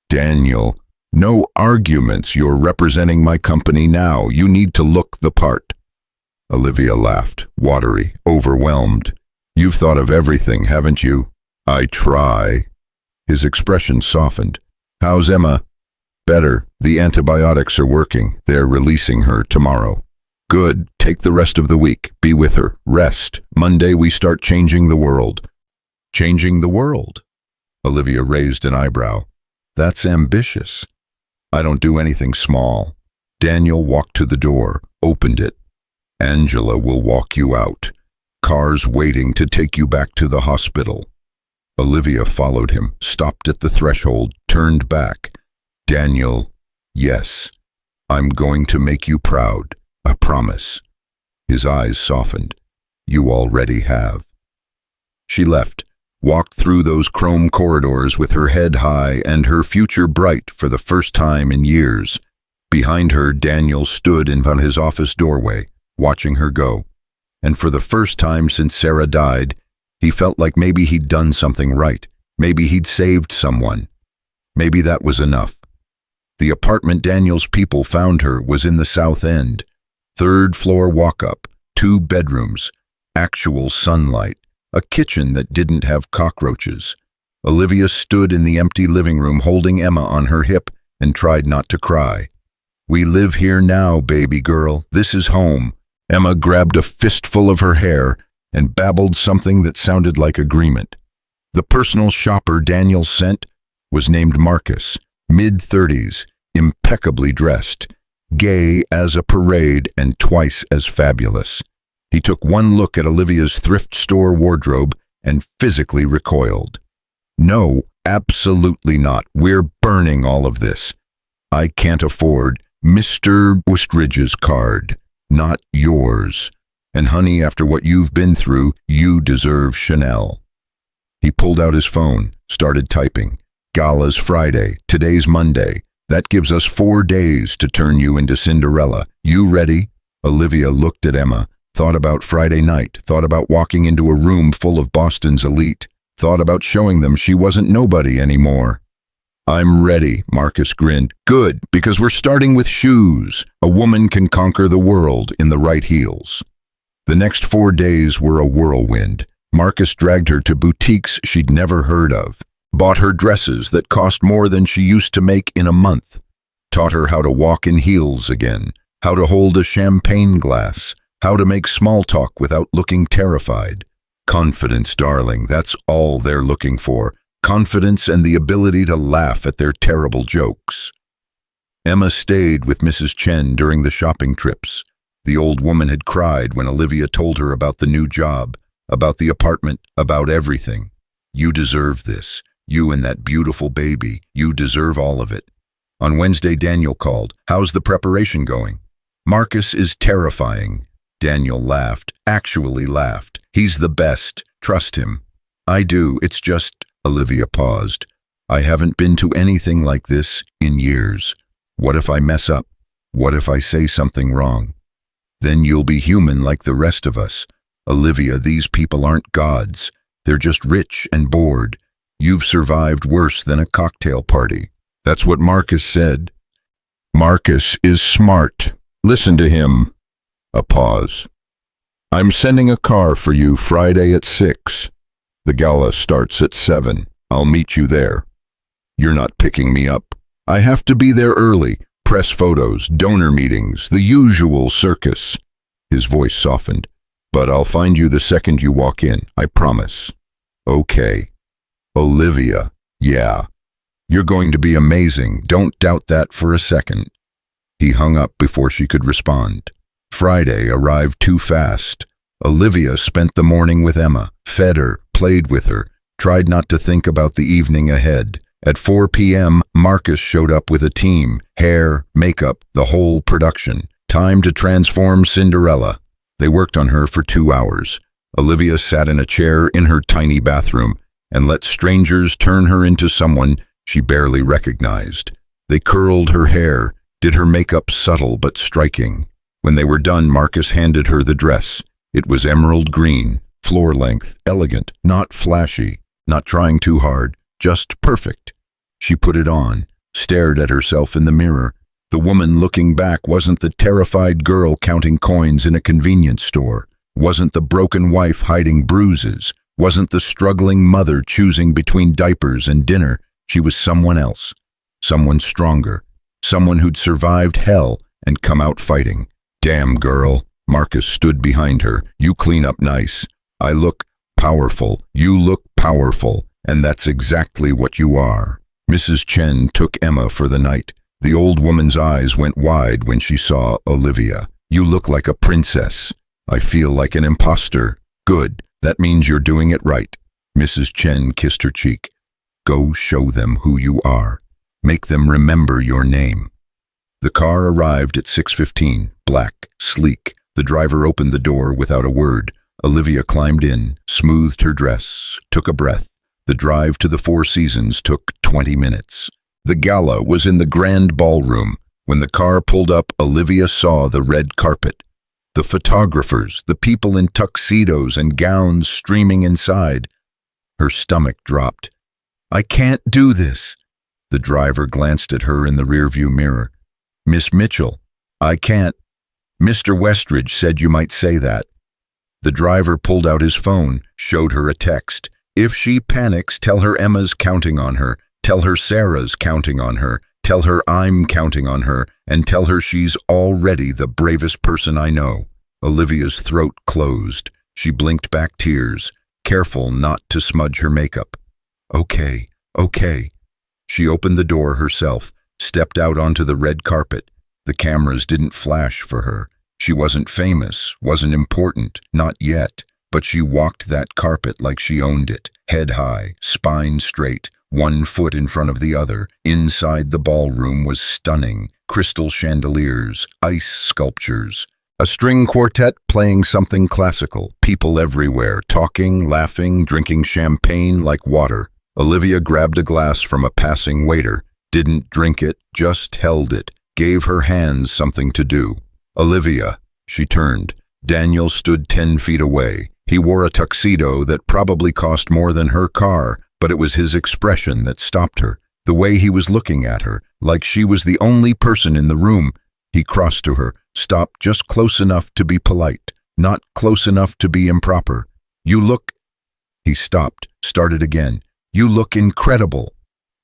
[SPEAKER 1] Daniel, no arguments. You're representing my company now. You need to look the part. Olivia laughed, watery, overwhelmed. You've thought of everything, haven't you? I try. His expression softened. How's Emma? Better. The antibiotics are working. They're releasing her tomorrow. Good. Take the rest of the week. Be with her. Rest. Monday we start changing the world. Changing the world? Olivia raised an eyebrow. That's ambitious. I don't do anything small. Daniel walked to the door, opened it. Angela will walk you out. Cars waiting to take you back to the hospital. Olivia followed him, stopped at the threshold, turned back. Daniel, yes, I'm going to make you proud. I promise. His eyes softened. You already have. She left, walked through those chrome corridors with her head high and her future bright for the first time in years. Behind her, Daniel stood in front of his office doorway, watching her go. And for the first time since Sarah died, he felt like maybe he'd done something right. Maybe he'd saved someone. Maybe that was enough. The apartment Daniel's people found her was in the South End. 3rd floor walk-up, 2 bedrooms, actual sunlight, a kitchen that didn't have cockroaches. Olivia stood in the empty living room holding Emma on her hip and tried not to cry. We live here now, baby girl. This is home. Emma grabbed a fistful of her hair and babbled something that sounded like agreement. The personal shopper Daniel sent was named Marcus, mid-30s, impeccably dressed, gay as a parade and twice as fabulous. He took one look at Olivia's thrift store wardrobe and physically recoiled. No, absolutely not. We're burning all of this. I can't afford Mr. Westridge's card, not yours. And honey, after what you've been through, you deserve Chanel. He pulled out his phone, started typing. Gala's Friday, today's Monday. That gives us 4 days to turn you into Cinderella. You ready? Olivia looked at Emma, thought about Friday night, thought about walking into a room full of Boston's elite, thought about showing them she wasn't nobody anymore. I'm ready, Marcus grinned. Good, because we're starting with shoes. A woman can conquer the world in the right heels. The next 4 days were a whirlwind. Marcus dragged her to boutiques she'd never heard of, bought her dresses that cost more than she used to make in a month, taught her how to walk in heels again, how to hold a champagne glass, how to make small talk without looking terrified. Confidence, darling, that's all they're looking for. confidence, and the ability to laugh at their terrible jokes. Emma stayed with Mrs. Chen during the shopping trips. The old woman had cried when Olivia told her about the new job, about the apartment, about everything. "You deserve this. You and that beautiful baby. You deserve all of it." On Wednesday, Daniel called. "How's the preparation going?" "Marcus is terrifying." Daniel laughed, actually laughed. "He's the best. Trust him." "I do. It's just—" Olivia paused. "I haven't been to anything like this in years. What if I mess up? What if I say something wrong? Then you'll be human like the rest of us. Olivia, these people aren't gods. They're just rich and bored. You've survived worse than a cocktail party." That's what Marcus said. "Marcus is smart. Listen to him." A pause. "I'm sending a car for you Friday at 6. The gala starts at 7. I'll meet you there." "You're not picking me up." "I have to be there early. Press photos, donor meetings, the usual circus." His voice softened. "But I'll find you the second you walk in, I promise." "Okay." "Olivia, yeah. You're going to be amazing. Don't doubt that for a second." He hung up before she could respond. Friday arrived too fast. Olivia spent the morning with Emma, fed her, played with her, tried not to think about the evening ahead. At 4 p.m., Marcus showed up with a team, hair, makeup, the whole production. Time to transform Cinderella. They worked on her for 2 hours. Olivia sat in a chair in her tiny bathroom and let strangers turn her into someone she barely recognized. They curled her hair, did her makeup subtle but striking. When they were done, Marcus handed her the dress. It was emerald green, floor length, elegant, not flashy, not trying too hard, just perfect. She put it on, stared at herself in the mirror. The woman looking back wasn't the terrified girl counting coins in a convenience store, wasn't the broken wife hiding bruises, wasn't the struggling mother choosing between diapers and dinner. She was someone else, someone stronger, someone who'd survived hell and come out fighting. "Damn, girl." Marcus stood behind her. "You clean up nice. I look powerful. You look powerful. And that's exactly what you are." Mrs. Chen took Emma for the night. The old woman's eyes went wide when she saw Olivia. "You look like a princess." "I feel like an imposter." "Good. That means you're doing it right." Mrs. Chen kissed her cheek. "Go show them who you are. Make them remember your name." The car arrived at 6:15, black, sleek. The driver opened the door without a word. Olivia climbed in, smoothed her dress, took a breath. The drive to the Four Seasons took 20 minutes. The gala was in the grand ballroom. When the car pulled up, Olivia saw the red carpet. The photographers, the people in tuxedos and gowns streaming inside. Her stomach dropped. "I can't do this." The driver glanced at her in the rearview mirror. "Miss Mitchell, I can't." "Mr. Westridge said you might say that." The driver pulled out his phone, showed her a text. "If she panics, tell her Emma's counting on her. Tell her Sarah's counting on her. Tell her I'm counting on her. And tell her she's already the bravest person I know." Olivia's throat closed. She blinked back tears, careful not to smudge her makeup. "Okay, okay." She opened the door herself, stepped out onto the red carpet. The cameras didn't flash for her. She wasn't famous, wasn't important, not yet, but she walked that carpet like she owned it, head high, spine straight, one foot in front of the other. Inside the ballroom was stunning, crystal chandeliers, ice sculptures. A string quartet playing something classical, people everywhere, talking, laughing, drinking champagne like water. Olivia grabbed a glass from a passing waiter, didn't drink it, just held it, gave her hands something to do. "Olivia," she turned. Daniel stood 10 feet away. He wore a tuxedo that probably cost more than her car, but it was his expression that stopped her, the way he was looking at her, like she was the only person in the room. He crossed to her, stopped just close enough to be polite, not close enough to be improper. "You look—" He stopped, started again. "You look incredible.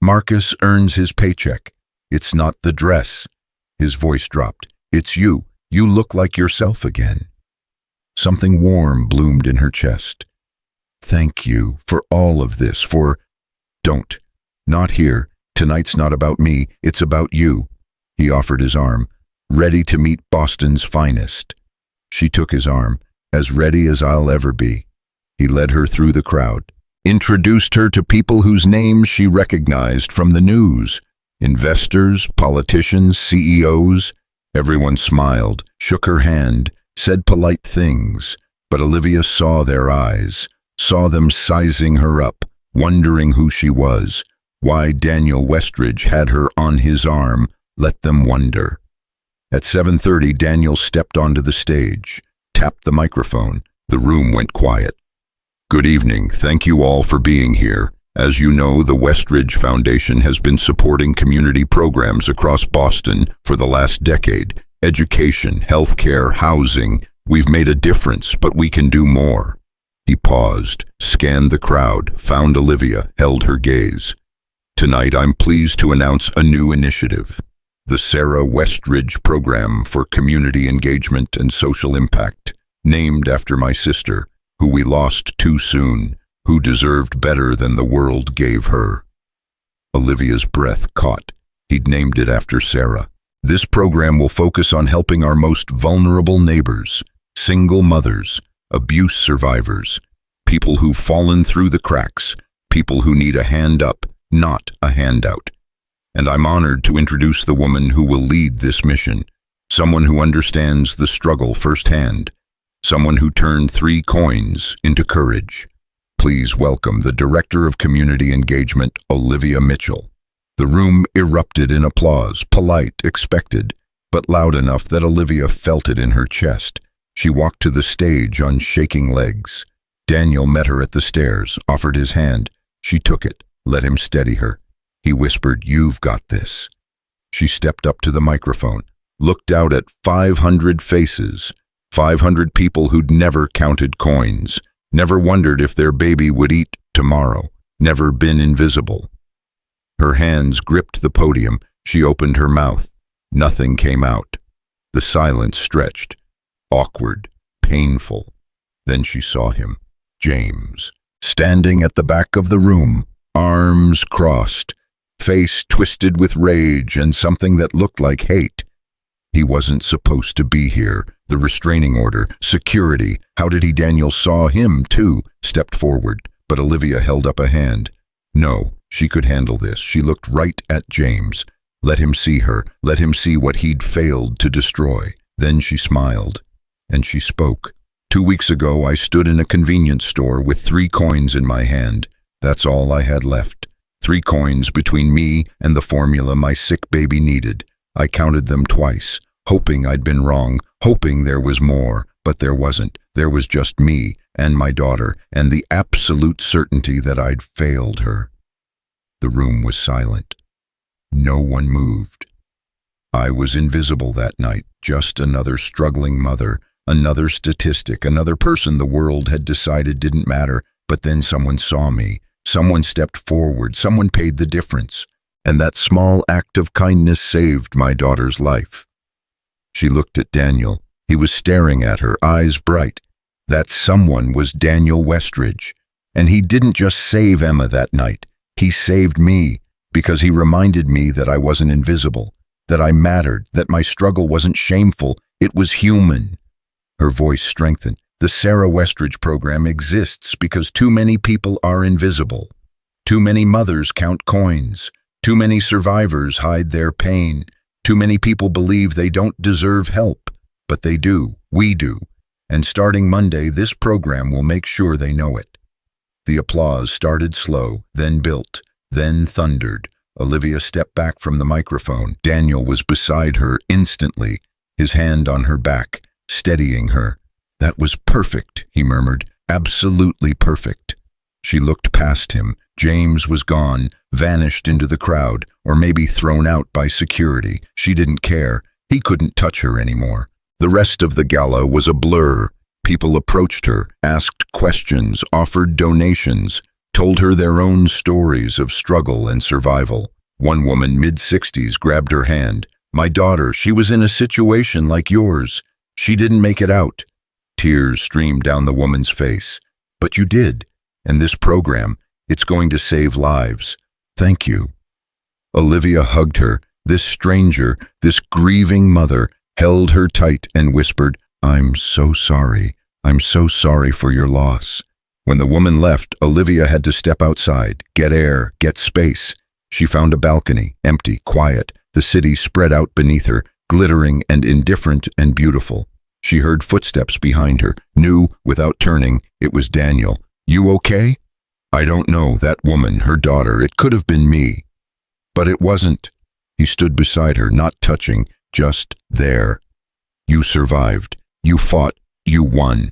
[SPEAKER 1] Marcus earns his paycheck. It's not the dress." His voice dropped. "It's you. You look like yourself again." Something warm bloomed in her chest. "Thank you for all of this, for Don't. Not here. Tonight's not about me, it's about you. He offered his arm, ready to meet Boston's finest. She took his arm, as ready as I'll ever be. He led her through the crowd, introduced her to people whose names she recognized from the news. Investors, politicians, CEOs. Everyone smiled, shook her hand, said polite things, but Olivia saw their eyes, saw them sizing her up, wondering who she was, why Daniel Westridge had her on his arm. Let them wonder. At 7:30, Daniel stepped onto the stage, tapped the microphone. The room went quiet. Good evening. Thank you all for being here. As you know, the Westridge Foundation has been supporting community programs across Boston for the last decade. Education, healthcare, housing. We've made a difference, but we can do more. He paused, scanned the crowd, found Olivia, held her gaze. Tonight, I'm pleased to announce a new initiative. The Sarah Westridge Program for Community Engagement and Social Impact, named after my sister, who we lost too soon, who deserved better than the world gave her. Olivia's breath caught. He'd named it after Sarah. This program will focus on helping our most vulnerable neighbors, single mothers, abuse survivors, people who've fallen through the cracks, people who need a hand up, not a handout. And I'm honored to introduce the woman who will lead this mission, someone who understands the struggle firsthand, someone who turned 3 coins into courage. Please welcome the Director of Community Engagement, Olivia Mitchell. The room erupted in applause, polite, expected, but loud enough that Olivia felt it in her chest. She walked to the stage on shaking legs. Daniel met her at the stairs, offered his hand. She took it, let him steady her. He whispered, "You've got this." She stepped up to the microphone, looked out at 500 faces, 500 people who'd never counted coins, never wondered if their baby would eat tomorrow, never been invisible. Her hands gripped the podium. She opened her mouth. Nothing came out. The silence stretched, awkward, painful. Then she saw him, James, standing at the back of the room, arms crossed, face twisted with rage and something that looked like hate. He wasn't supposed to be here. The restraining order, security. How did he? Daniel saw him, too, stepped forward, but Olivia held up a hand. No, she could handle this. She looked right at James. Let him see her. Let him see what he'd failed to destroy. Then she smiled, and she spoke. 2 weeks ago, I stood in a convenience store with 3 coins in my hand. That's all I had left. 3 coins between me and the formula my sick baby needed. I counted them twice, hoping I'd been wrong, hoping there was more, but there wasn't. There was just me and my daughter, and the absolute certainty that I'd failed her. The room was silent. No one moved. I was invisible that night, just another struggling mother, another statistic, another person the world had decided didn't matter. But then someone saw me. Someone stepped forward. Someone paid the difference. And that small act of kindness saved my daughter's life. She looked at Daniel. He was staring at her, eyes bright. That someone was Daniel Westridge. And he didn't just save Emma that night. He saved me, because he reminded me that I wasn't invisible, that I mattered, that my struggle wasn't shameful, it was human. Her voice strengthened. The Sarah Westridge program exists because too many people are invisible. Too many mothers count coins. Too many survivors hide their pain. Too many people believe they don't deserve help, but they do. We do. And starting Monday, this program will make sure they know it. The applause started slow, then built, then thundered. Olivia stepped back from the microphone. Daniel was beside her instantly, his hand on her back, steadying her. That was perfect, he murmured. Absolutely perfect. She looked past him. James was gone, vanished into the crowd, or maybe thrown out by security. She didn't care. He couldn't touch her anymore. The rest of the gala was a blur. People approached her, asked questions, offered donations, told her their own stories of struggle and survival. One woman, mid-60s, grabbed her hand. "My daughter, she was in a situation like yours. She didn't make it out." Tears streamed down the woman's face. "But you did. And this program, It's going to save lives. Thank you." Olivia hugged her. This stranger, this grieving mother, held her tight and whispered, "I'm so sorry. I'm so sorry for your loss." When the woman left, Olivia had to step outside, get air, get space. She found a balcony, empty, quiet, the city spread out beneath her, glittering and indifferent and beautiful. She heard footsteps behind her, knew, without turning, it was Daniel. "You okay?" "I don't know, that woman, her daughter, it could have been me." But it wasn't. He stood beside her, not touching, just there. "You survived. You fought. You won."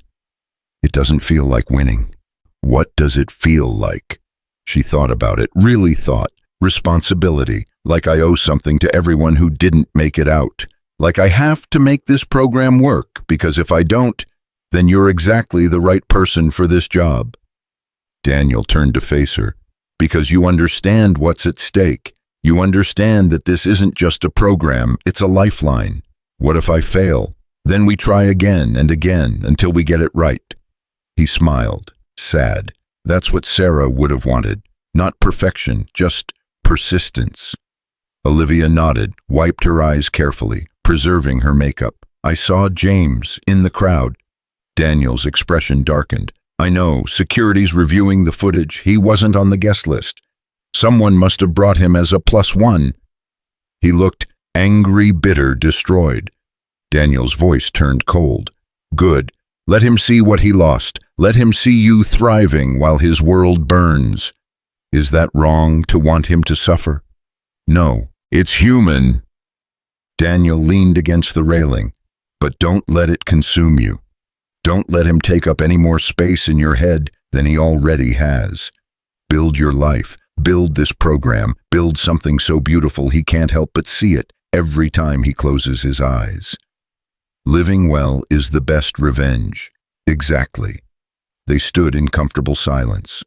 [SPEAKER 1] "It doesn't feel like winning." "What does it feel like?" She thought about it, really thought. Responsibility, like I owe something to everyone who didn't make it out. Like I have to make this program work, because if I don't, then you're exactly the right person for this job. Daniel turned to face her. "Because you understand what's at stake. You understand that this isn't just a program, it's a lifeline. What if I fail? Then we try again and again until we get it right." He smiled, sad. That's what Sarah would have wanted. Not perfection, just persistence. Olivia nodded, wiped her eyes carefully, preserving her makeup. "I saw James in the crowd." Daniel's expression darkened. "I know, security's reviewing the footage. He wasn't on the guest list. Someone must have brought him as a +1. He looked angry, bitter, destroyed." Daniel's voice turned cold. "Good. Let him see what he lost. Let him see you thriving while his world burns. Is that wrong to want him to suffer?" "No, it's human." Daniel leaned against the railing. "But don't let it consume you. Don't let him take up any more space in your head than he already has. Build your life. Build this program. Build something so beautiful he can't help but see it every time he closes his eyes. Living well is the best revenge." "Exactly." They stood in comfortable silence.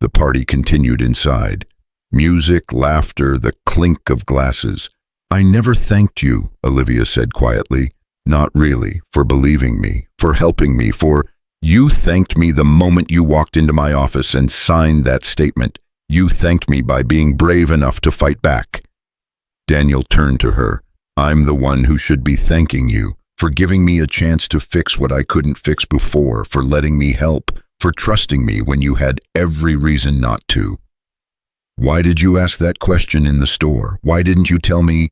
[SPEAKER 1] The party continued inside. Music, laughter, the clink of glasses. "I never thanked you," Olivia said quietly. "Not really, for believing me, for helping me, for... You thanked me the moment you walked into my office and signed that statement. You thanked me by being brave enough to fight back." Daniel turned to her. "I'm the one who should be thanking you, for giving me a chance to fix what I couldn't fix before, for letting me help, for trusting me when you had every reason not to." "Why did you ask that question in the store? Why didn't you tell me?"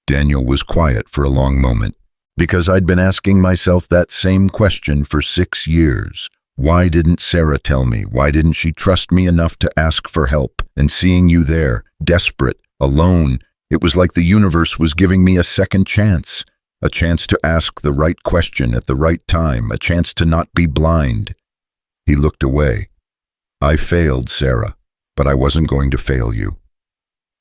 [SPEAKER 1] Daniel was quiet for a long moment. "Because I'd been asking myself that same question for 6 years. Why didn't Sarah tell me? Why didn't she trust me enough to ask for help? And seeing you there, desperate, alone, it was like the universe was giving me a second chance. A chance to ask the right question at the right time, a chance to not be blind." He looked away. "I failed, Sarah, but I wasn't going to fail you."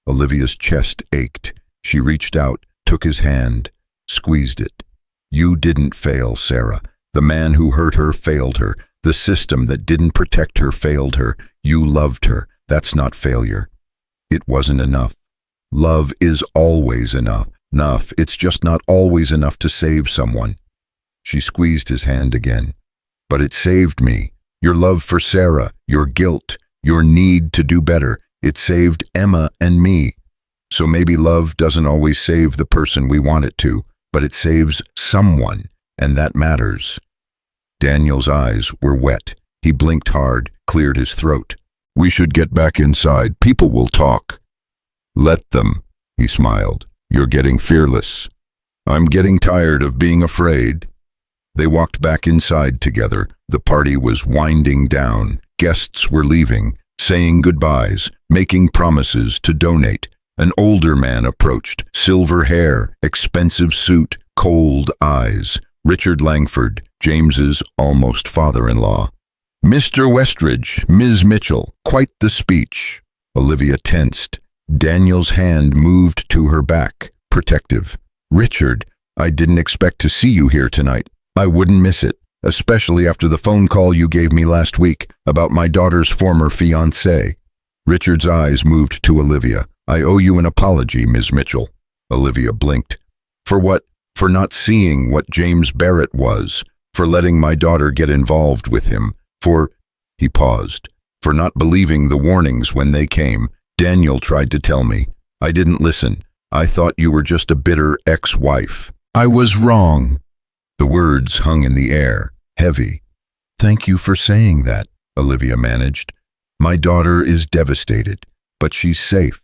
[SPEAKER 1] Olivia's chest ached. She reached out, took his hand, squeezed it. "You didn't fail, Sarah. The man who hurt her failed her. The system that didn't protect her failed her. You loved her. That's not failure. It wasn't enough. Love is always enough. It's just not always enough to save someone." She squeezed his hand again. "But it saved me. Your love for Sarah, your guilt, your need to do better. It saved Emma and me. So maybe love doesn't always save the person we want it to, but it saves someone, and that matters." Daniel's eyes were wet. He blinked hard, cleared his throat. "We should get back inside. People will talk." "Let them," he smiled. "You're getting fearless." "I'm getting tired of being afraid." They walked back inside together. The party was winding down. Guests were leaving, saying goodbyes, making promises to donate. An older man approached, silver hair, expensive suit, cold eyes. Richard Langford, James's almost father-in-law. "Mr. Westridge, Ms. Mitchell, quite the speech." Olivia tensed. Daniel's hand moved to her back, protective. "Richard, I didn't expect to see you here tonight. I wouldn't miss it, especially after the phone call you gave me last week about my daughter's former fiancé." Richard's eyes moved to Olivia. "I owe you an apology, Ms. Mitchell." Olivia blinked. "For what? For not seeing what James Barrett was, for letting my daughter get involved with him, for..." He paused. for not believing the warnings when they came. Daniel tried to tell me. I didn't listen. I thought you were just a bitter ex-wife. I was wrong. The words hung in the air, heavy. Thank you for saying that, Olivia managed. My daughter is devastated, but she's safe.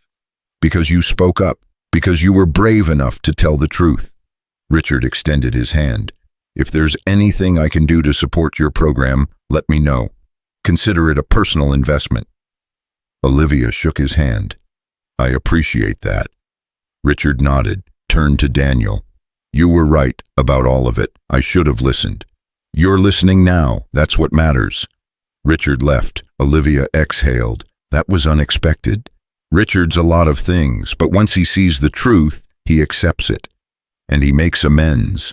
[SPEAKER 1] Because you spoke up, because you were brave enough to tell the truth. Richard extended his hand. If there's anything I can do to support your program, let me know. Consider it a personal investment. Olivia shook his hand. I appreciate that. Richard nodded, turned to Daniel. You were right about all of it. I should have listened. You're listening now. That's what matters. Richard left. Olivia exhaled. That was unexpected. Richard's a lot of things, but once he sees the truth, he accepts it. And he makes amends.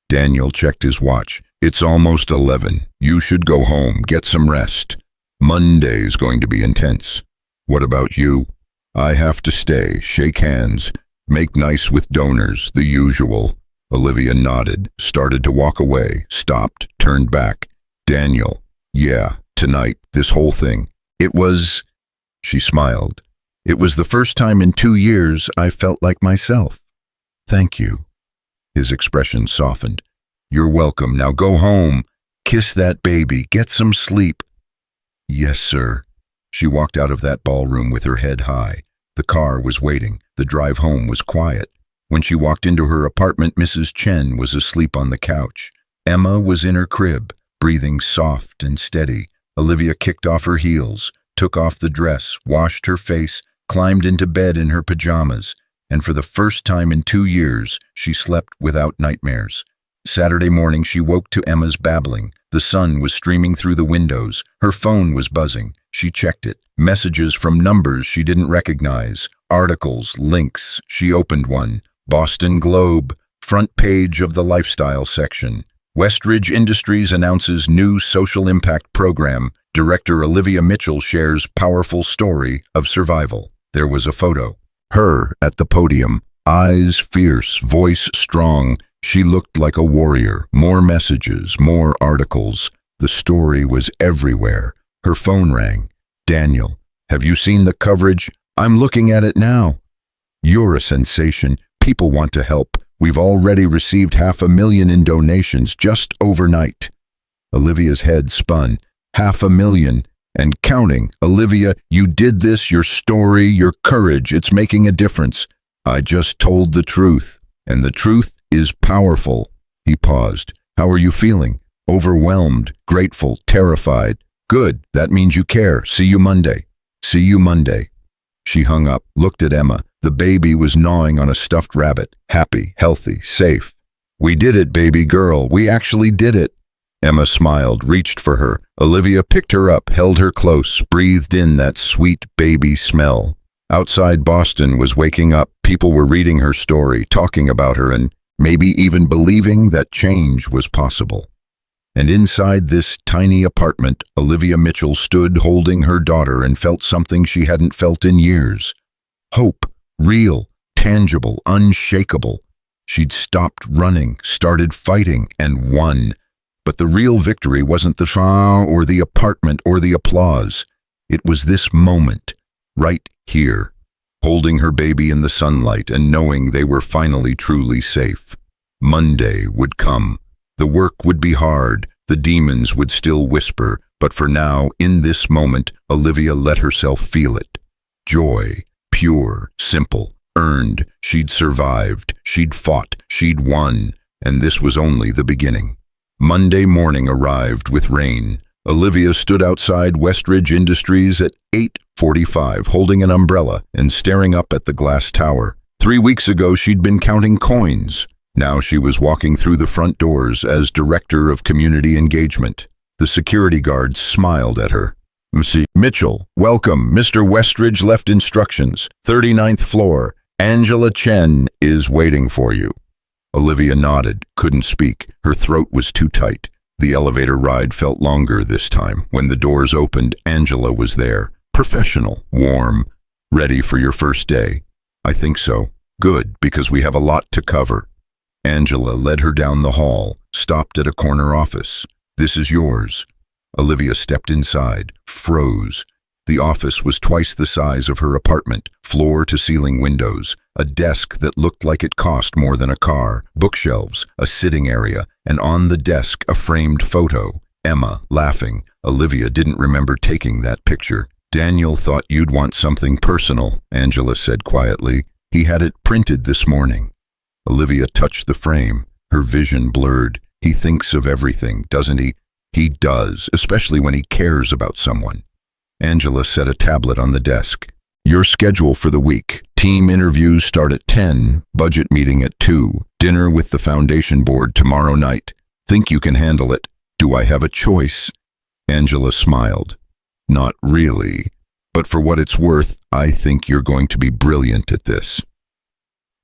[SPEAKER 1] Daniel checked his watch. It's almost 11. You should go home, get some rest. Monday's going to be intense. What about you? I have to stay, shake hands, make nice with donors, the usual. Olivia nodded, started to walk away, stopped, turned back. Daniel, yeah, tonight, this whole thing. It was, she smiled. It was the first time in 2 years I felt like myself. Thank you. His expression softened. You're welcome. Now go home. Kiss that baby. Get some sleep. Yes, sir. She walked out of that ballroom with her head high. The car was waiting. The drive home was quiet. When she walked into her apartment, Mrs. Chen was asleep on the couch. Emma was in her crib, breathing soft and steady. Olivia kicked off her heels, took off the dress, washed her face, climbed into bed in her pajamas, and for the first time in 2 years, she slept without nightmares. Saturday morning, she woke to Emma's babbling. The sun was streaming through the windows. Her phone was buzzing. She checked it. Messages from numbers she didn't recognize. Articles, links. She opened one. Boston Globe, front page of the lifestyle section. Westridge Industries announces new social impact program. Director Olivia Mitchell shares powerful story of survival. There was a photo. Her at the podium. Eyes fierce, voice strong. She looked like a warrior. More messages, more articles. The story was everywhere. Her phone rang. Daniel, have you seen the coverage? I'm looking at it now. You're a sensation. People want to help. We've already received 500,000 in donations just overnight. Olivia's head spun. 500,000 and counting. Olivia, you did this, your story, your courage, it's making a difference. I just told the truth, and the truth is powerful. He paused. How are you feeling? Overwhelmed, grateful, terrified. Good, that means you care. See you Monday. See you Monday. She hung up, looked at Emma. The baby was gnawing on a stuffed rabbit. Happy, healthy, safe. We did it, baby girl. We actually did it. Emma smiled, reached for her. Olivia picked her up, held her close, breathed in that sweet baby smell. Outside Boston was waking up. People were reading her story, talking about her, and maybe even believing that change was possible. And inside this tiny apartment, Olivia Mitchell stood holding her daughter and felt something she hadn't felt in years. Hope, real, tangible, unshakable. She'd stopped running, started fighting, and won. But the real victory wasn't the spa or the apartment or the applause. It was this moment, right here, holding her baby in the sunlight and knowing they were finally truly safe. Monday would come. The work would be hard, the demons would still whisper, but for now, in this moment, Olivia let herself feel it. Joy, pure, simple, earned. She'd survived, she'd fought, she'd won, and this was only the beginning. Monday morning arrived with rain. Olivia stood outside Westridge Industries at 8:45, holding an umbrella and staring up at the glass tower. 3 weeks ago, she'd been counting coins. Now she was walking through the front doors as Director of Community Engagement. The security guards smiled at her. Mrs. Mitchell, welcome. Mr. Westridge left instructions. 39th floor. Angela Chen is waiting for you. Olivia nodded, couldn't speak. Her throat was too tight. The elevator ride felt longer this time. When the doors opened, Angela was there. Professional, warm, ready for your first day. I think so. Good, because we have a lot to cover. Angela led her down the hall, stopped at a corner office. This is yours. Olivia stepped inside, froze. The office was twice the size of her apartment, floor-to-ceiling windows, a desk that looked like it cost more than a car, bookshelves, a sitting area, and on the desk a framed photo. Emma, laughing. Olivia didn't remember taking that picture. "Daniel thought you'd want something personal," Angela said quietly. "He had it printed this morning." Olivia touched the frame, her vision blurred. "He thinks of everything, doesn't he?" "He does, especially when he cares about someone." Angela set a tablet on the desk. "Your schedule for the week. Team interviews start at 10, budget meeting at 2, dinner with the foundation board tomorrow night. Think you can handle it? Do I have a choice?" Angela smiled. "Not really, but for what it's worth, I think you're going to be brilliant at this."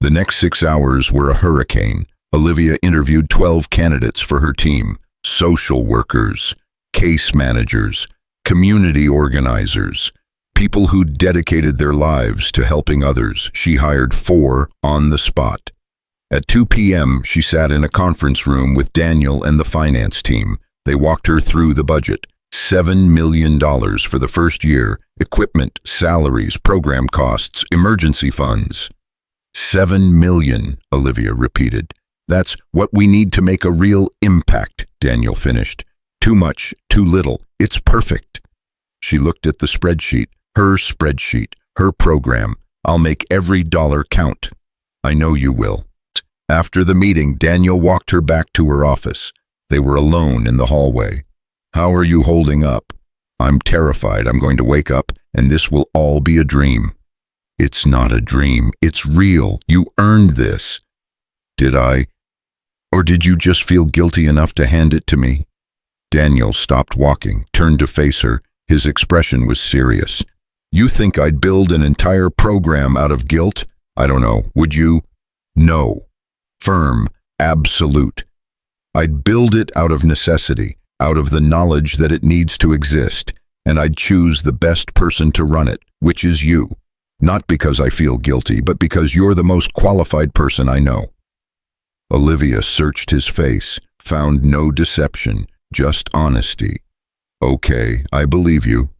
[SPEAKER 1] The next 6 hours were a hurricane. Olivia interviewed 12 candidates for her team: social workers, case managers, community organizers, people who dedicated their lives to helping others. She hired 4 on the spot. At 2 p.m., she sat in a conference room with Daniel and the finance team. They walked her through the budget. $7 million for the first year, equipment, salaries, program costs, emergency funds. $7 million, Olivia repeated. "That's what we need to make a real impact," Daniel finished. "Too much, too little. It's perfect." She looked at the spreadsheet, her program. "I'll make every dollar count." "I know you will." After the meeting, Daniel walked her back to her office. They were alone in the hallway. "How are you holding up?" "I'm terrified I'm going to wake up and this will all be a dream." "It's not a dream. It's real. You earned this." "Did I? Or did you just feel guilty enough to hand it to me?" Daniel stopped walking, turned to face her. His expression was serious. "You think I'd build an entire program out of guilt? I don't know. Would you?" "No." Firm, absolute. "I'd build it out of necessity, out of the knowledge that it needs to exist, and I'd choose the best person to run it, which is you. Not because I feel guilty, but because you're the most qualified person I know." Olivia searched his face, found no deception, just honesty. "Okay, I believe you."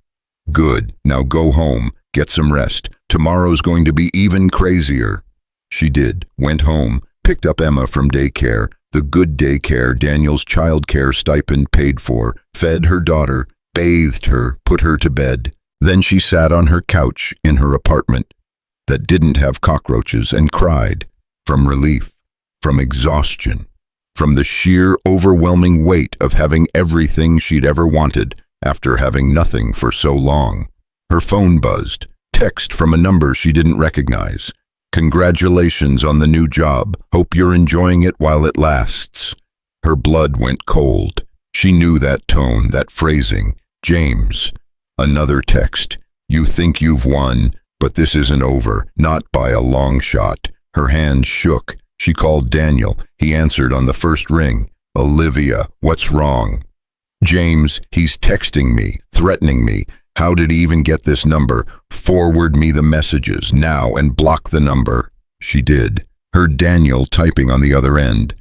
[SPEAKER 1] "Good. Now go home, get some rest. Tomorrow's going to be even crazier." She did, went home, picked up Emma from daycare, the good daycare Daniel's childcare stipend paid for, fed her daughter, bathed her, put her to bed. Then she sat on her couch in her apartment that didn't have cockroaches and cried from relief, from exhaustion, from the sheer overwhelming weight of having everything she'd ever wanted after having nothing for so long. Her phone buzzed, text from a number she didn't recognize. "Congratulations on the new job. Hope you're enjoying it while it lasts." Her blood went cold. She knew that tone, that phrasing. "James." Another text. "You think you've won, but this isn't over, not by a long shot." Her hands shook. She called Daniel. He answered on the first ring. "Olivia, what's wrong?" "James, he's texting me, threatening me. How did he even get this number? Forward me the messages now and block the number." She did. Heard Daniel typing on the other end.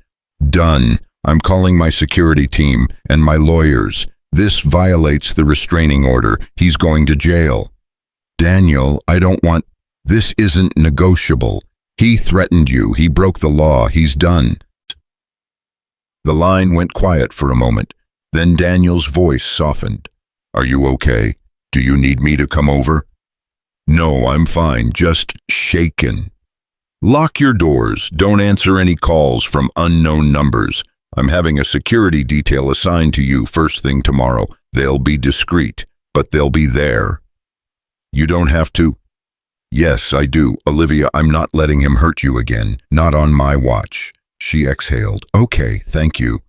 [SPEAKER 1] "Done. I'm calling my security team and my lawyers. This violates the restraining order. He's going to jail." "Daniel, I don't want... This isn't negotiable. He threatened you. He broke the law. He's done." The line went quiet for a moment. Then Daniel's voice softened. "Are you okay? Do you need me to come over?" "No, I'm fine. Just shaken." "Lock your doors. Don't answer any calls from unknown numbers. I'm having a security detail assigned to you first thing tomorrow. They'll be discreet, but they'll be there." "You don't have to." "Yes, I do. Olivia, I'm not letting him hurt you again. Not on my watch." She exhaled. "Okay, thank you.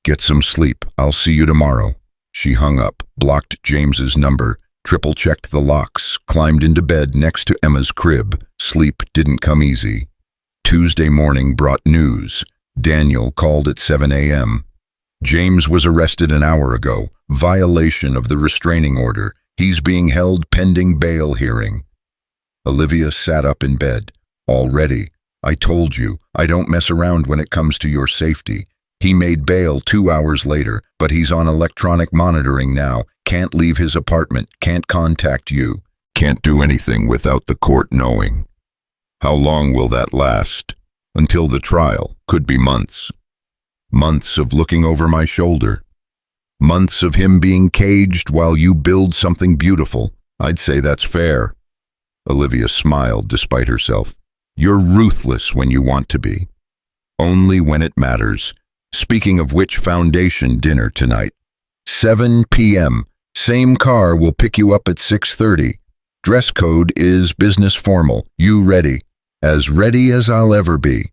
[SPEAKER 1] Get some sleep. I'll see you tomorrow." She hung up, blocked James's number, triple-checked the locks, climbed into bed next to Emma's crib. Sleep didn't come easy. Tuesday morning brought news. Daniel called at 7 a.m. "James was arrested an hour ago. Violation of the restraining order. He's being held pending bail hearing." Olivia sat up in bed. "Already? I told you, I don't mess around when it comes to your safety. He made bail 2 hours later, but he's on electronic monitoring now, can't leave his apartment, can't contact you, can't do anything without the court knowing. How long will that last? Until the trial, could be months. Months of looking over my shoulder. Months of him being caged while you build something beautiful. I'd say that's fair. Olivia smiled despite herself. You're ruthless when you want to be. Only when it matters. Speaking of which, foundation dinner tonight. 7 p.m. Same car will pick you up at 6:30. Dress code is business formal. You ready? As ready as I'll ever be.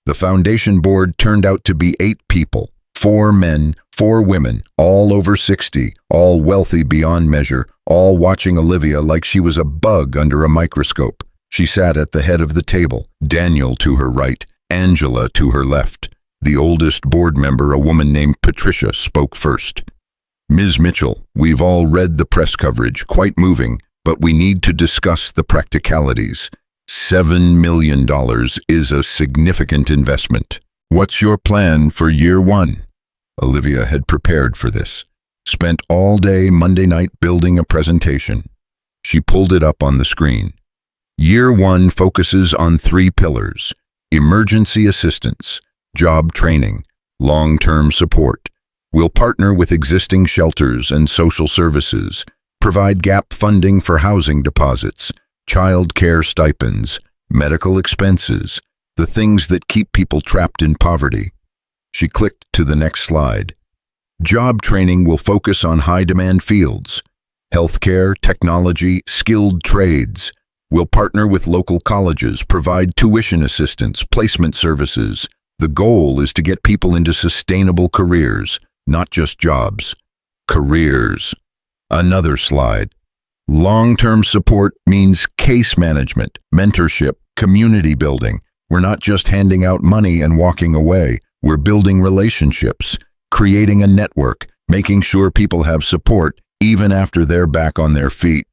[SPEAKER 1] The foundation board turned out to be 8 people. 4 men, 4 women, all over 60, all wealthy beyond measure, all watching Olivia like she was a bug under a microscope. She sat at the head of the table, Daniel to her right, Angela to her left. The oldest board member, a woman named Patricia, spoke first. Ms. Mitchell, we've all read the press coverage, quite moving, but we need to discuss the practicalities. $7 million is a significant investment. What's your plan for year 1? Olivia had prepared for this. Spent all day Monday night building a presentation. She pulled it up on the screen. Year 1 focuses on 3 pillars: emergency assistance, job training, long-term support. We'll partner with existing shelters and social services, provide gap funding for housing deposits, child care stipends, medical expenses, the things that keep people trapped in poverty. She clicked to the next slide. Job training will focus on high-demand fields: healthcare, technology, skilled trades. We'll partner with local colleges, provide tuition assistance, placement services. The goal is to get people into sustainable careers, not just jobs. Careers. Another slide. Long-term support means case management, mentorship, community building. We're not just handing out money and walking away. We're building relationships, creating a network, making sure people have support even after they're back on their feet.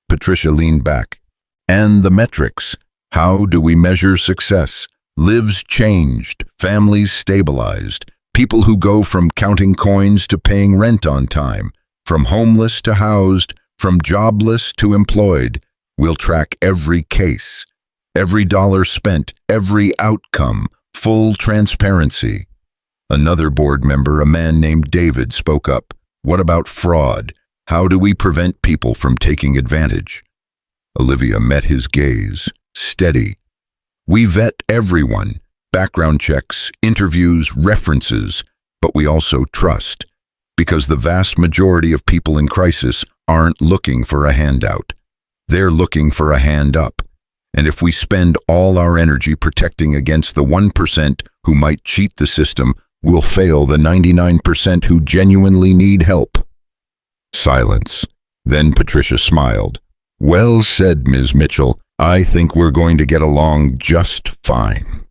[SPEAKER 1] Patricia leaned back. And the metrics. How do we measure success? Lives changed, families stabilized, people who go from counting coins to paying rent on time, from homeless to housed, from jobless to employed. We'll track every case, every dollar spent, every outcome, full transparency. Another board member, a man named David, spoke up. What about fraud? How do we prevent people from taking advantage? Olivia met his gaze, steady. We vet everyone, background checks, interviews, references, but we also trust, because the vast majority of people in crisis aren't looking for a handout. They're looking for a hand up. And if we spend all our energy protecting against the 1% who might cheat the system, we'll fail the 99% who genuinely need help. Silence. Then Patricia smiled. Well said, Ms. Mitchell. I think we're going to get along just fine.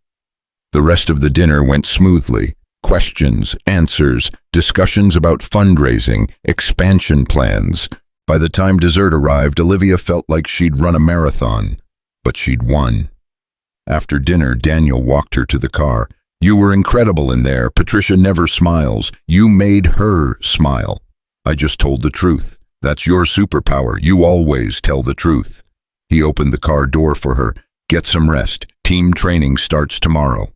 [SPEAKER 1] The rest of the dinner went smoothly. Questions, answers, discussions about fundraising, expansion plans. By the time dessert arrived, Olivia felt like she'd run a marathon, but she'd won. After dinner, Daniel walked her to the car. You were incredible in there. Patricia never smiles. You made her smile. I just told the truth. That's your superpower. You always tell the truth. He opened the car door for her. Get some rest. Team training starts tomorrow.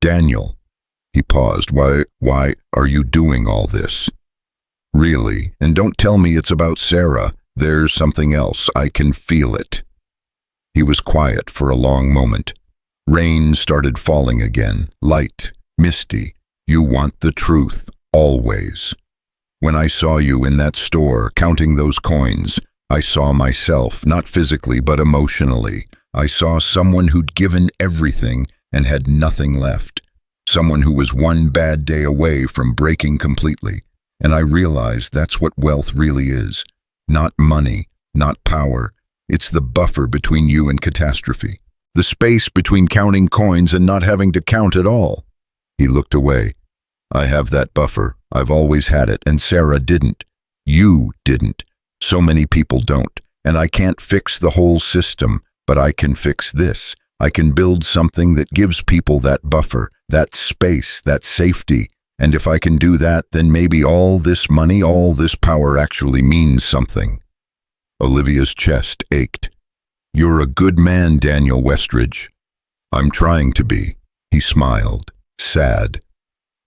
[SPEAKER 1] Daniel. He paused. Why are you doing all this? Really? And don't tell me it's about Sarah. There's something else. I can feel it. He was quiet for a long moment. Rain started falling again. Light. Misty. You want the truth. Always. When I saw you in that store, counting those coins, I saw myself, not physically but emotionally. I saw someone who'd given everything and had nothing left. Someone who was one bad day away from breaking completely. And I realized that's what wealth really is. Not money, not power. It's the buffer between you and catastrophe. The space between counting coins and not having to count at all. He looked away. I have that buffer. I've always had it, and Sarah didn't. You didn't. So many people don't. And I can't fix the whole system, but I can fix this. I can build something that gives people that buffer, that space, that safety, And if I can do that, then maybe all this money, all this power actually means something. Olivia's chest ached. You're a good man, Daniel Westridge. I'm trying to be. He smiled, sad.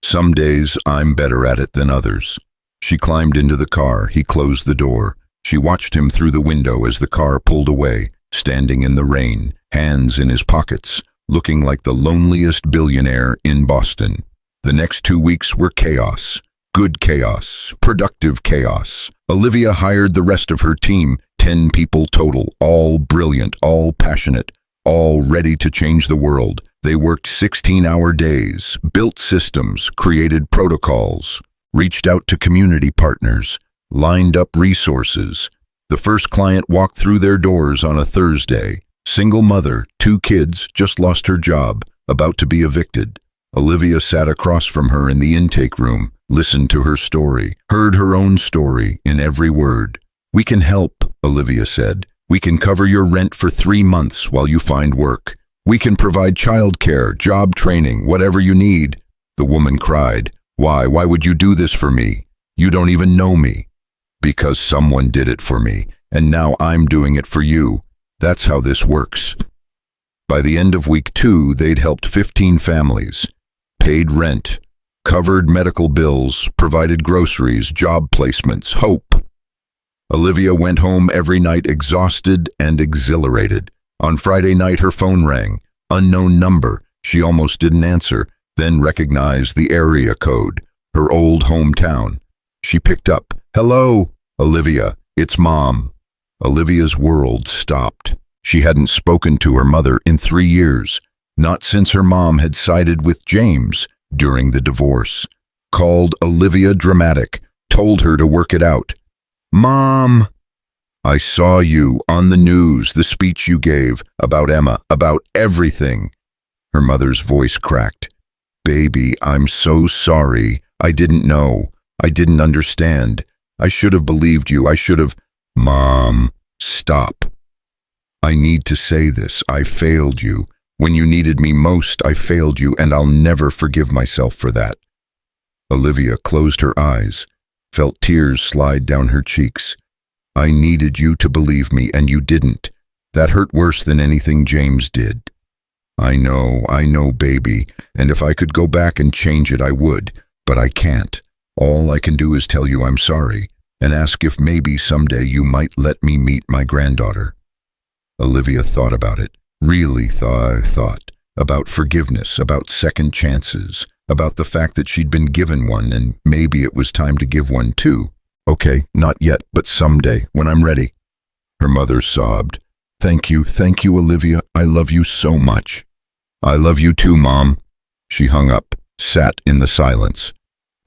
[SPEAKER 1] Some days I'm better at it than others. She climbed into the car. He closed the door. She watched him through the window as the car pulled away, standing in the rain, hands in his pockets, looking like the loneliest billionaire in Boston. The next 2 weeks were chaos. Good chaos, productive chaos. Olivia hired the rest of her team, 10 people total, all brilliant, all passionate, all ready to change the world. They worked 16-hour days, built systems, created protocols, reached out to community partners, lined up resources. The first client walked through their doors on a Thursday. Single mother, 2 kids, just lost her job, about to be evicted. Olivia sat across from her in the intake room, listened to her story, heard her own story in every word. We can help, Olivia said. We can cover your rent for 3 months while you find work. We can provide childcare, job training, whatever you need. The woman cried. Why would you do this for me? You don't even know me. Because someone did it for me, and now I'm doing it for you. That's how this works. By the end of week 2, they'd helped 15 families, paid rent, covered medical bills, provided groceries, job placements, hope. Olivia went home every night exhausted and exhilarated. On Friday night, her phone rang. Unknown number. She almost didn't answer, then recognized the area code, her old hometown. She picked up. Hello, Olivia, it's Mom. Olivia's world stopped. She hadn't spoken to her mother in 3 years, not since her mom had sided with James during the divorce. Called Olivia dramatic, told her to work it out. Mom, I saw you on the news, the speech you gave about Emma, about everything. Her mother's voice cracked. Baby, I'm so sorry. I didn't know. I didn't understand. I should have believed you. I should have. Mom, stop. I need to say this. I failed you. When you needed me most, I failed you, and I'll never forgive myself for that. Olivia closed her eyes, felt tears slide down her cheeks. I needed you to believe me, and you didn't. That hurt worse than anything James did. I know, baby, and if I could go back and change it, I would, but I can't. All I can do is tell you I'm sorry, and ask if maybe someday you might let me meet my granddaughter. Olivia thought about it, really thought about forgiveness, about second chances, about the fact that she'd been given one and maybe it was time to give one too. Okay, not yet, but someday, when I'm ready. Her mother sobbed. Thank you, Olivia. I love you so much. I love you too, Mom. She hung up, sat in the silence.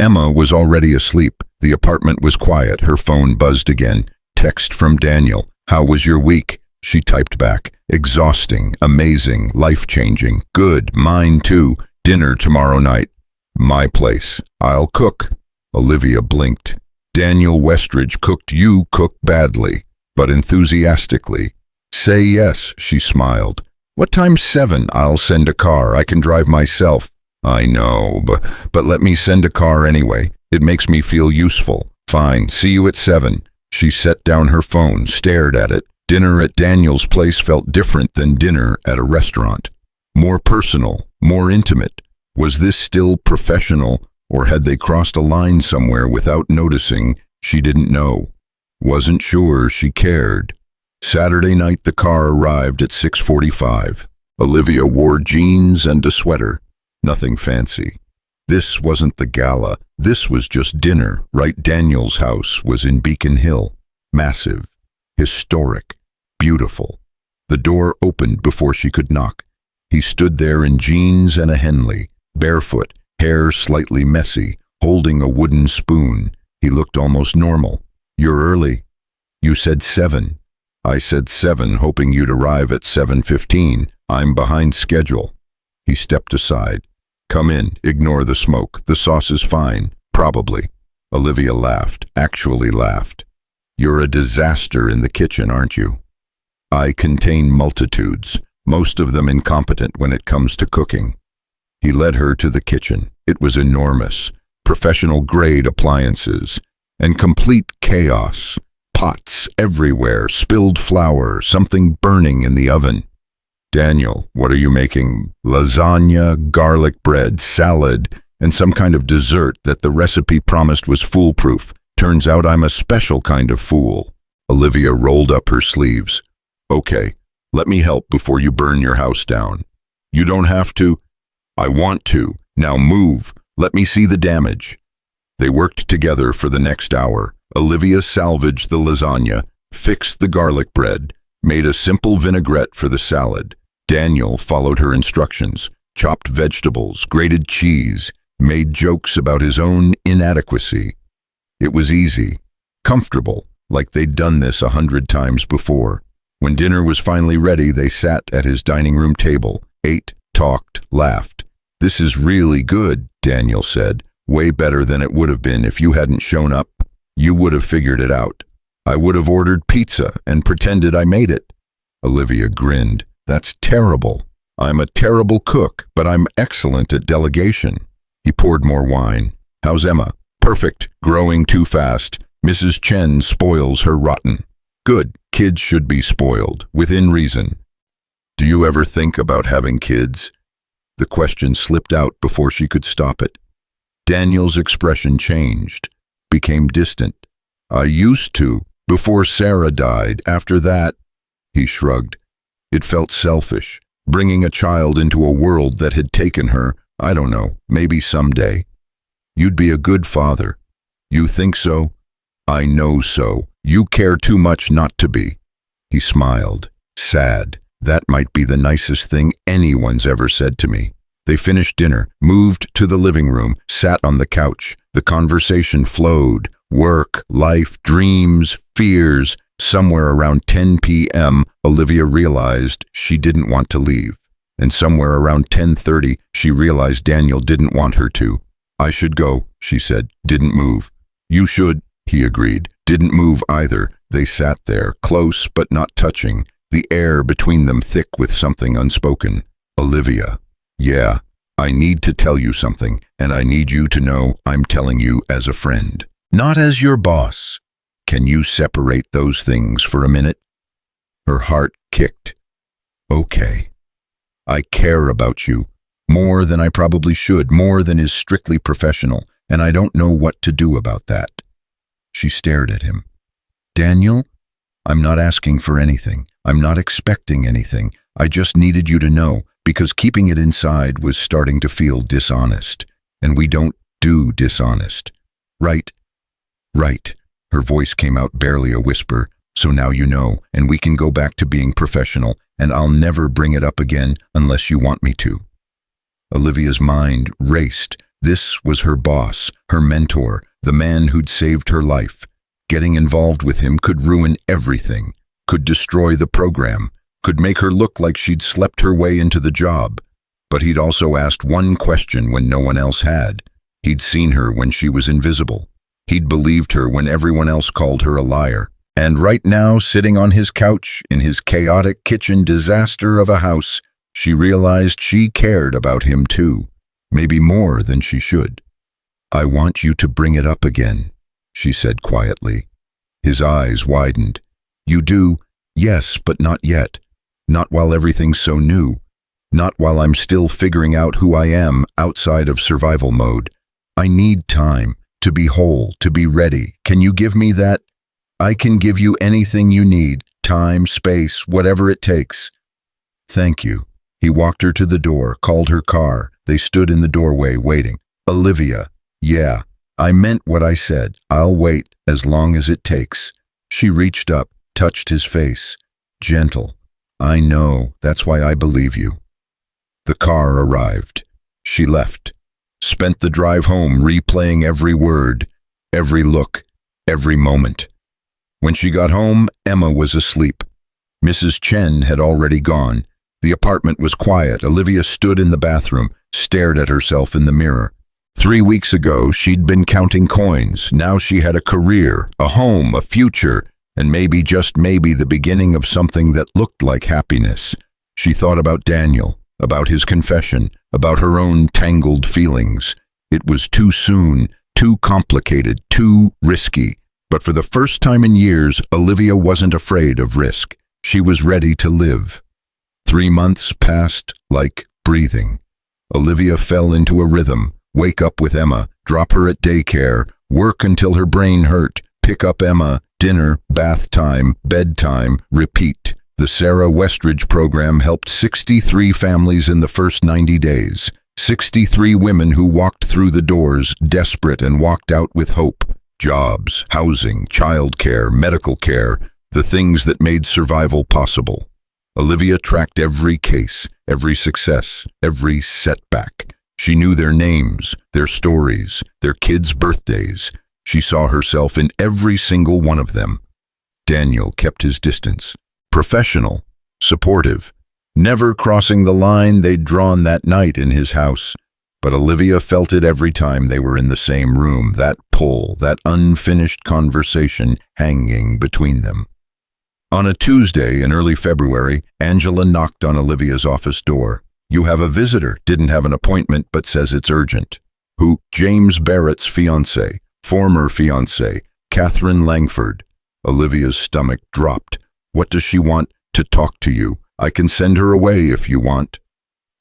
[SPEAKER 1] Emma was already asleep. The apartment was quiet. Her phone buzzed again. Text from Daniel. How was your week? She typed back. Exhausting, amazing, life-changing. Good, mine too. Dinner tomorrow night. My place. I'll cook. Olivia blinked. Daniel Westridge cooked. You cook badly, but enthusiastically. Say yes, she smiled. What time's 7? I'll send a car. I can drive myself. I know, but let me send a car anyway. It makes me feel useful. Fine, see you at 7. She set down her phone, stared at it. Dinner at Daniel's place felt different than dinner at a restaurant. More personal, more intimate. Was this still professional, or had they crossed a line somewhere without noticing? She didn't know. Wasn't sure she cared. Saturday night the car arrived at 6:45. Olivia wore jeans and a sweater. Nothing fancy. This wasn't the gala. This was just dinner, right? Daniel's house was in Beacon Hill. Massive, historic, beautiful. The door opened before she could knock. He stood there in jeans and a Henley, barefoot, hair slightly messy, holding a wooden spoon. He looked almost normal. You're early. You said 7. I said 7, hoping you'd arrive at 7:15. I'm behind schedule. He stepped aside. Come in, ignore the smoke. The sauce is fine. Probably. Olivia laughed, actually laughed. You're a disaster in the kitchen, aren't you? I contain multitudes, most of them incompetent when it comes to cooking. He led her to the kitchen. It was enormous, professional-grade appliances, and complete chaos. Pots everywhere, spilled flour, something burning in the oven. "Daniel, what are you making?" "Lasagna, garlic bread, salad, and some kind of dessert that the recipe promised was foolproof. Turns out I'm a special kind of fool." Olivia rolled up her sleeves. "Okay, let me help before you burn your house down." "You don't have to." "I want to. Now move. Let me see the damage." They worked together for the next hour. Olivia salvaged the lasagna, fixed the garlic bread, made a simple vinaigrette for the salad. Daniel followed her instructions, chopped vegetables, grated cheese, made jokes about his own inadequacy. It was easy, comfortable, like they'd done this 100 times before. When dinner was finally ready, they sat at his dining room table, ate, talked, laughed. "This is really good," Daniel said. "Way better than it would have been if you hadn't shown up. You would have figured it out. I would have ordered pizza and pretended I made it." Olivia grinned. "That's terrible. I'm a terrible cook, but I'm excellent at delegation." He poured more wine. "How's Emma?" "Perfect. Growing too fast. Mrs. Chen spoils her rotten." "Good. Kids should be spoiled, within reason." "Do you ever think about having kids?" The question slipped out before she could stop it. Daniel's expression changed, became distant. "I used to, before Sarah died. After that," he shrugged. It felt selfish, bringing a child into a world that had taken her. "I don't know, maybe someday." "You'd be a good father." "You think so?" "I know so. You care too much not to be." He smiled, sad. That might be the nicest thing anyone's ever said to me. They finished dinner, moved to the living room, sat on the couch. The conversation flowed. Work, life, dreams, fears. Somewhere around 10 p.m., Olivia realized she didn't want to leave. And somewhere around 10:30, she realized Daniel didn't want her to. "I should go," she said. "Didn't move." "You should," he agreed. Didn't move either. They sat there, close but not touching, the air between them thick with something unspoken. "Olivia, yeah, I need to tell you something, and I need you to know I'm telling you as a friend, not as your boss. Can you separate those things for a minute?" Her heart kicked. "Okay. I care about you, more than I probably should, more than is strictly professional, and I don't know what to do about that." She stared at him. "Daniel, I'm not asking for anything. I'm not expecting anything. I just needed you to know, because keeping it inside was starting to feel dishonest. And we don't do dishonest. Right? Right." Her voice came out barely a whisper. "So now you know, and we can go back to being professional, and I'll never bring it up again unless you want me to." Olivia's mind raced. This was her boss, her mentor, the man who'd saved her life. Getting involved with him could ruin everything, could destroy the program, could make her look like she'd slept her way into the job. But he'd also asked one question when no one else had. He'd seen her when she was invisible. He'd believed her when everyone else called her a liar. And right now, sitting on his couch in his chaotic kitchen disaster of a house, she realized she cared about him too, maybe more than she should. "I want you to bring it up again," she said quietly. His eyes widened. "You do? Yes, but not yet. Not while everything's so new. Not while I'm still figuring out who I am outside of survival mode. I need time to be whole, to be ready. Can you give me that?" "I can give you anything you need. Time, space, whatever it takes." "Thank you." He walked her to the door, called her car. They stood in the doorway, waiting. "Olivia, yeah, I meant what I said. I'll wait as long as it takes." She reached up, touched his face. Gentle. "I know, that's why I believe you." The car arrived. She left. Spent the drive home replaying every word, every look, every moment. When she got home, Emma was asleep. Mrs. Chen had already gone. The apartment was quiet. Olivia stood in the bathroom, stared at herself in the mirror. 3 weeks ago, she'd been counting coins. Now she had a career, a home, a future, and maybe, just maybe, the beginning of something that looked like happiness. She thought about Daniel, about his confession, about her own tangled feelings. It was too soon, too complicated, too risky. But for the first time in years, Olivia wasn't afraid of risk. She was ready to live. 3 months passed like breathing. Olivia fell into a rhythm. Wake up with Emma, drop her at daycare, work until her brain hurt, pick up Emma, dinner, bath time, bedtime, repeat. The Sarah Westridge program helped 63 families in the first 90 days. 63 women who walked through the doors, desperate, and walked out with hope. Jobs, housing, childcare, medical care, the things that made survival possible. Olivia tracked every case, every success, every setback. She knew their names, their stories, their kids' birthdays. She saw herself in every single one of them. Daniel kept his distance. Professional, supportive, never crossing the line they'd drawn that night in his house. But Olivia felt it every time they were in the same room, that pull, that unfinished conversation hanging between them. On a Tuesday in early February, Angela knocked on Olivia's office door. "You have a visitor, didn't have an appointment, but says it's urgent." "Who?" "James Barrett's fiancée, former fiancée, Catherine Langford." Olivia's stomach dropped. "What does she want?" "To talk to you. I can send her away if you want."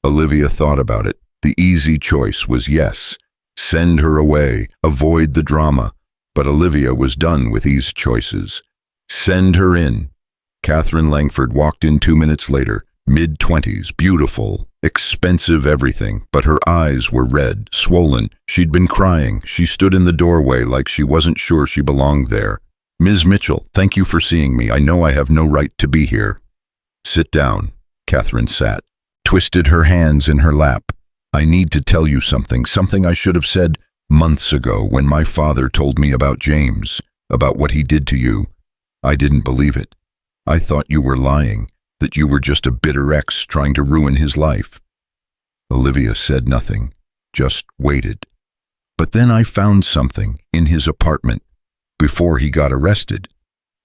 [SPEAKER 1] Olivia thought about it. The easy choice was yes. Send her away, avoid the drama. But Olivia was done with these choices. Send her in. Catherine Langford walked in 2 minutes later, mid-20s, beautiful, expensive everything, but her eyes were red, swollen. She'd been crying. She stood in the doorway like she wasn't sure she belonged there. "Ms. Mitchell, thank you for seeing me. I know I have no right to be here." "Sit down." Catherine sat, twisted her hands in her lap. "I need to tell you something I should have said months ago when my father told me about James, about what he did to you. I didn't believe it. I thought you were lying, that you were just a bitter ex trying to ruin his life." Olivia said nothing, just waited. "But then I found something in his apartment before he got arrested."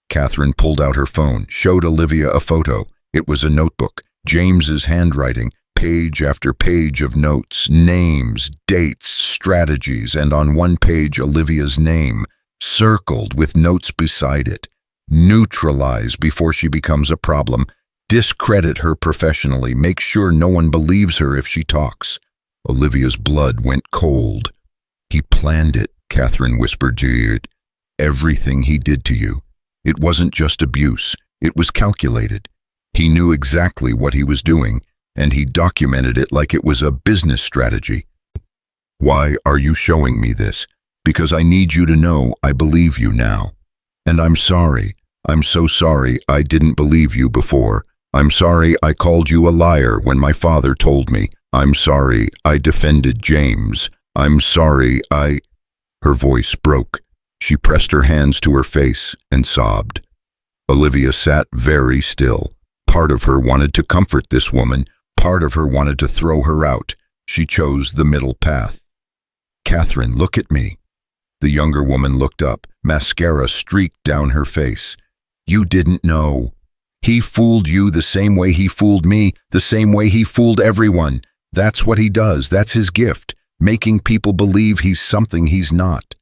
[SPEAKER 1] Catherine pulled out her phone, showed Olivia a photo. It was a notebook, James's handwriting, page after page of notes, names, dates, strategies, and on one page Olivia's name, circled with notes beside it. Neutralize before she becomes a problem. Discredit her professionally. Make sure no one believes her if she talks. Olivia's blood went cold. "He planned it," Catherine whispered to her. "Everything he did to you. It wasn't just abuse. It was calculated. He knew exactly what he was doing, and he documented it like it was a business strategy." "Why are you showing me this?" "Because I need you to know I believe you now. And I'm sorry. I'm so sorry I didn't believe you before. I'm sorry I called you a liar when my father told me. I'm sorry I defended James. I'm sorry I—" Her voice broke. She pressed her hands to her face and sobbed. Olivia sat very still. Part of her wanted to comfort this woman. Part of her wanted to throw her out. She chose the middle path. "Catherine, look at me." The younger woman looked up. Mascara streaked down her face. "You didn't know. He fooled you the same way he fooled me, the same way he fooled everyone. That's what he does. That's his gift, making people believe he's something he's not."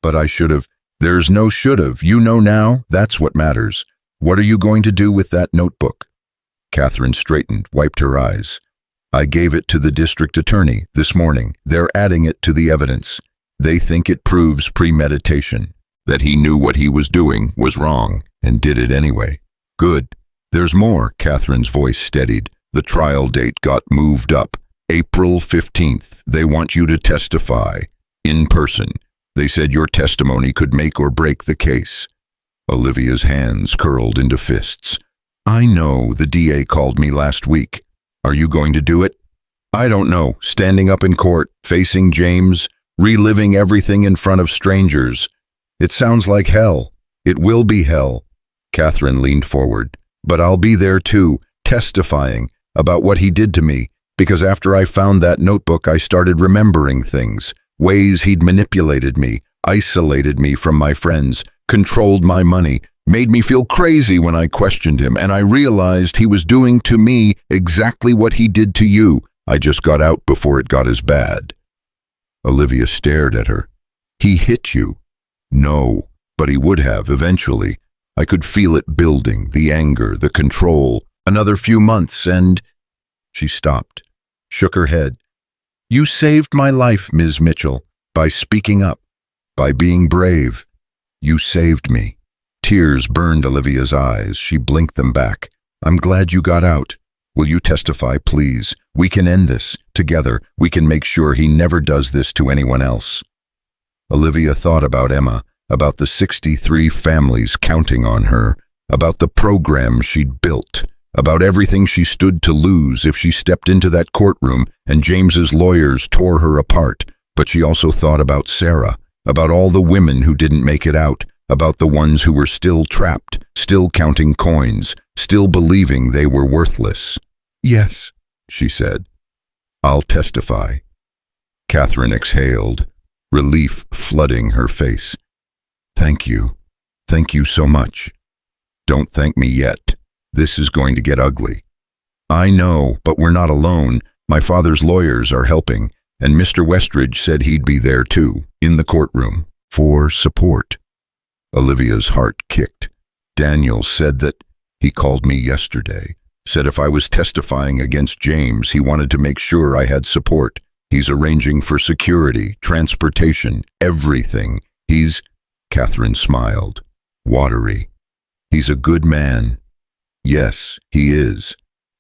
[SPEAKER 1] "But I should have." "There's no should have. You know now. That's what matters. What are you going to do with that notebook?" Catherine straightened, wiped her eyes. "I gave it to the district attorney this morning. They're adding it to the evidence. They think it proves premeditation, that he knew what he was doing was wrong and did it anyway." "Good. There's more." Catherine's voice steadied. "The trial date got moved up. April 15th. They want you to testify. In person. They said your testimony could make or break the case." Olivia's hands curled into fists. "I know the DA called me last week. Are you going to do it?" "I don't know. Standing up in court, facing James, reliving everything in front of strangers. It sounds like hell. It will be hell." Catherine leaned forward. "But I'll be there too, testifying about what he did to me, because after I found that notebook I started remembering things, ways he'd manipulated me, isolated me from my friends, controlled my money, made me feel crazy when I questioned him, and I realized he was doing to me exactly what he did to you. I just got out before it got as bad." Olivia stared at her. He hit you. No, but he would have eventually. I could feel it building, the anger, the control. Another few months and... She stopped, shook her head. You saved my life, Ms. Mitchell, by speaking up, by being brave. You saved me. Tears burned Olivia's eyes. She blinked them back. I'm glad you got out. Will you testify, please? We can end this. Together, we can make sure he never does this to anyone else. Olivia thought about Emma, about the 63 families counting on her, about the program she'd built, about everything she stood to lose if she stepped into that courtroom and James's lawyers tore her apart. But she also thought about Sarah, about all the women who didn't make it out, about the ones who were still trapped, still counting coins, still believing they were worthless. Yes, she said. I'll testify. Catherine exhaled, relief flooding her face. Thank you. Thank you so much. Don't thank me yet. This is going to get ugly. I know, but we're not alone. My father's lawyers are helping, and Mr. Westridge said he'd be there too, in the courtroom, for support. Olivia's heart kicked. Daniel said that he called me yesterday, said if I was testifying against James, he wanted to make sure I had support. He's arranging for security, transportation, everything. Catherine smiled, watery. He's a good man. Yes, he is.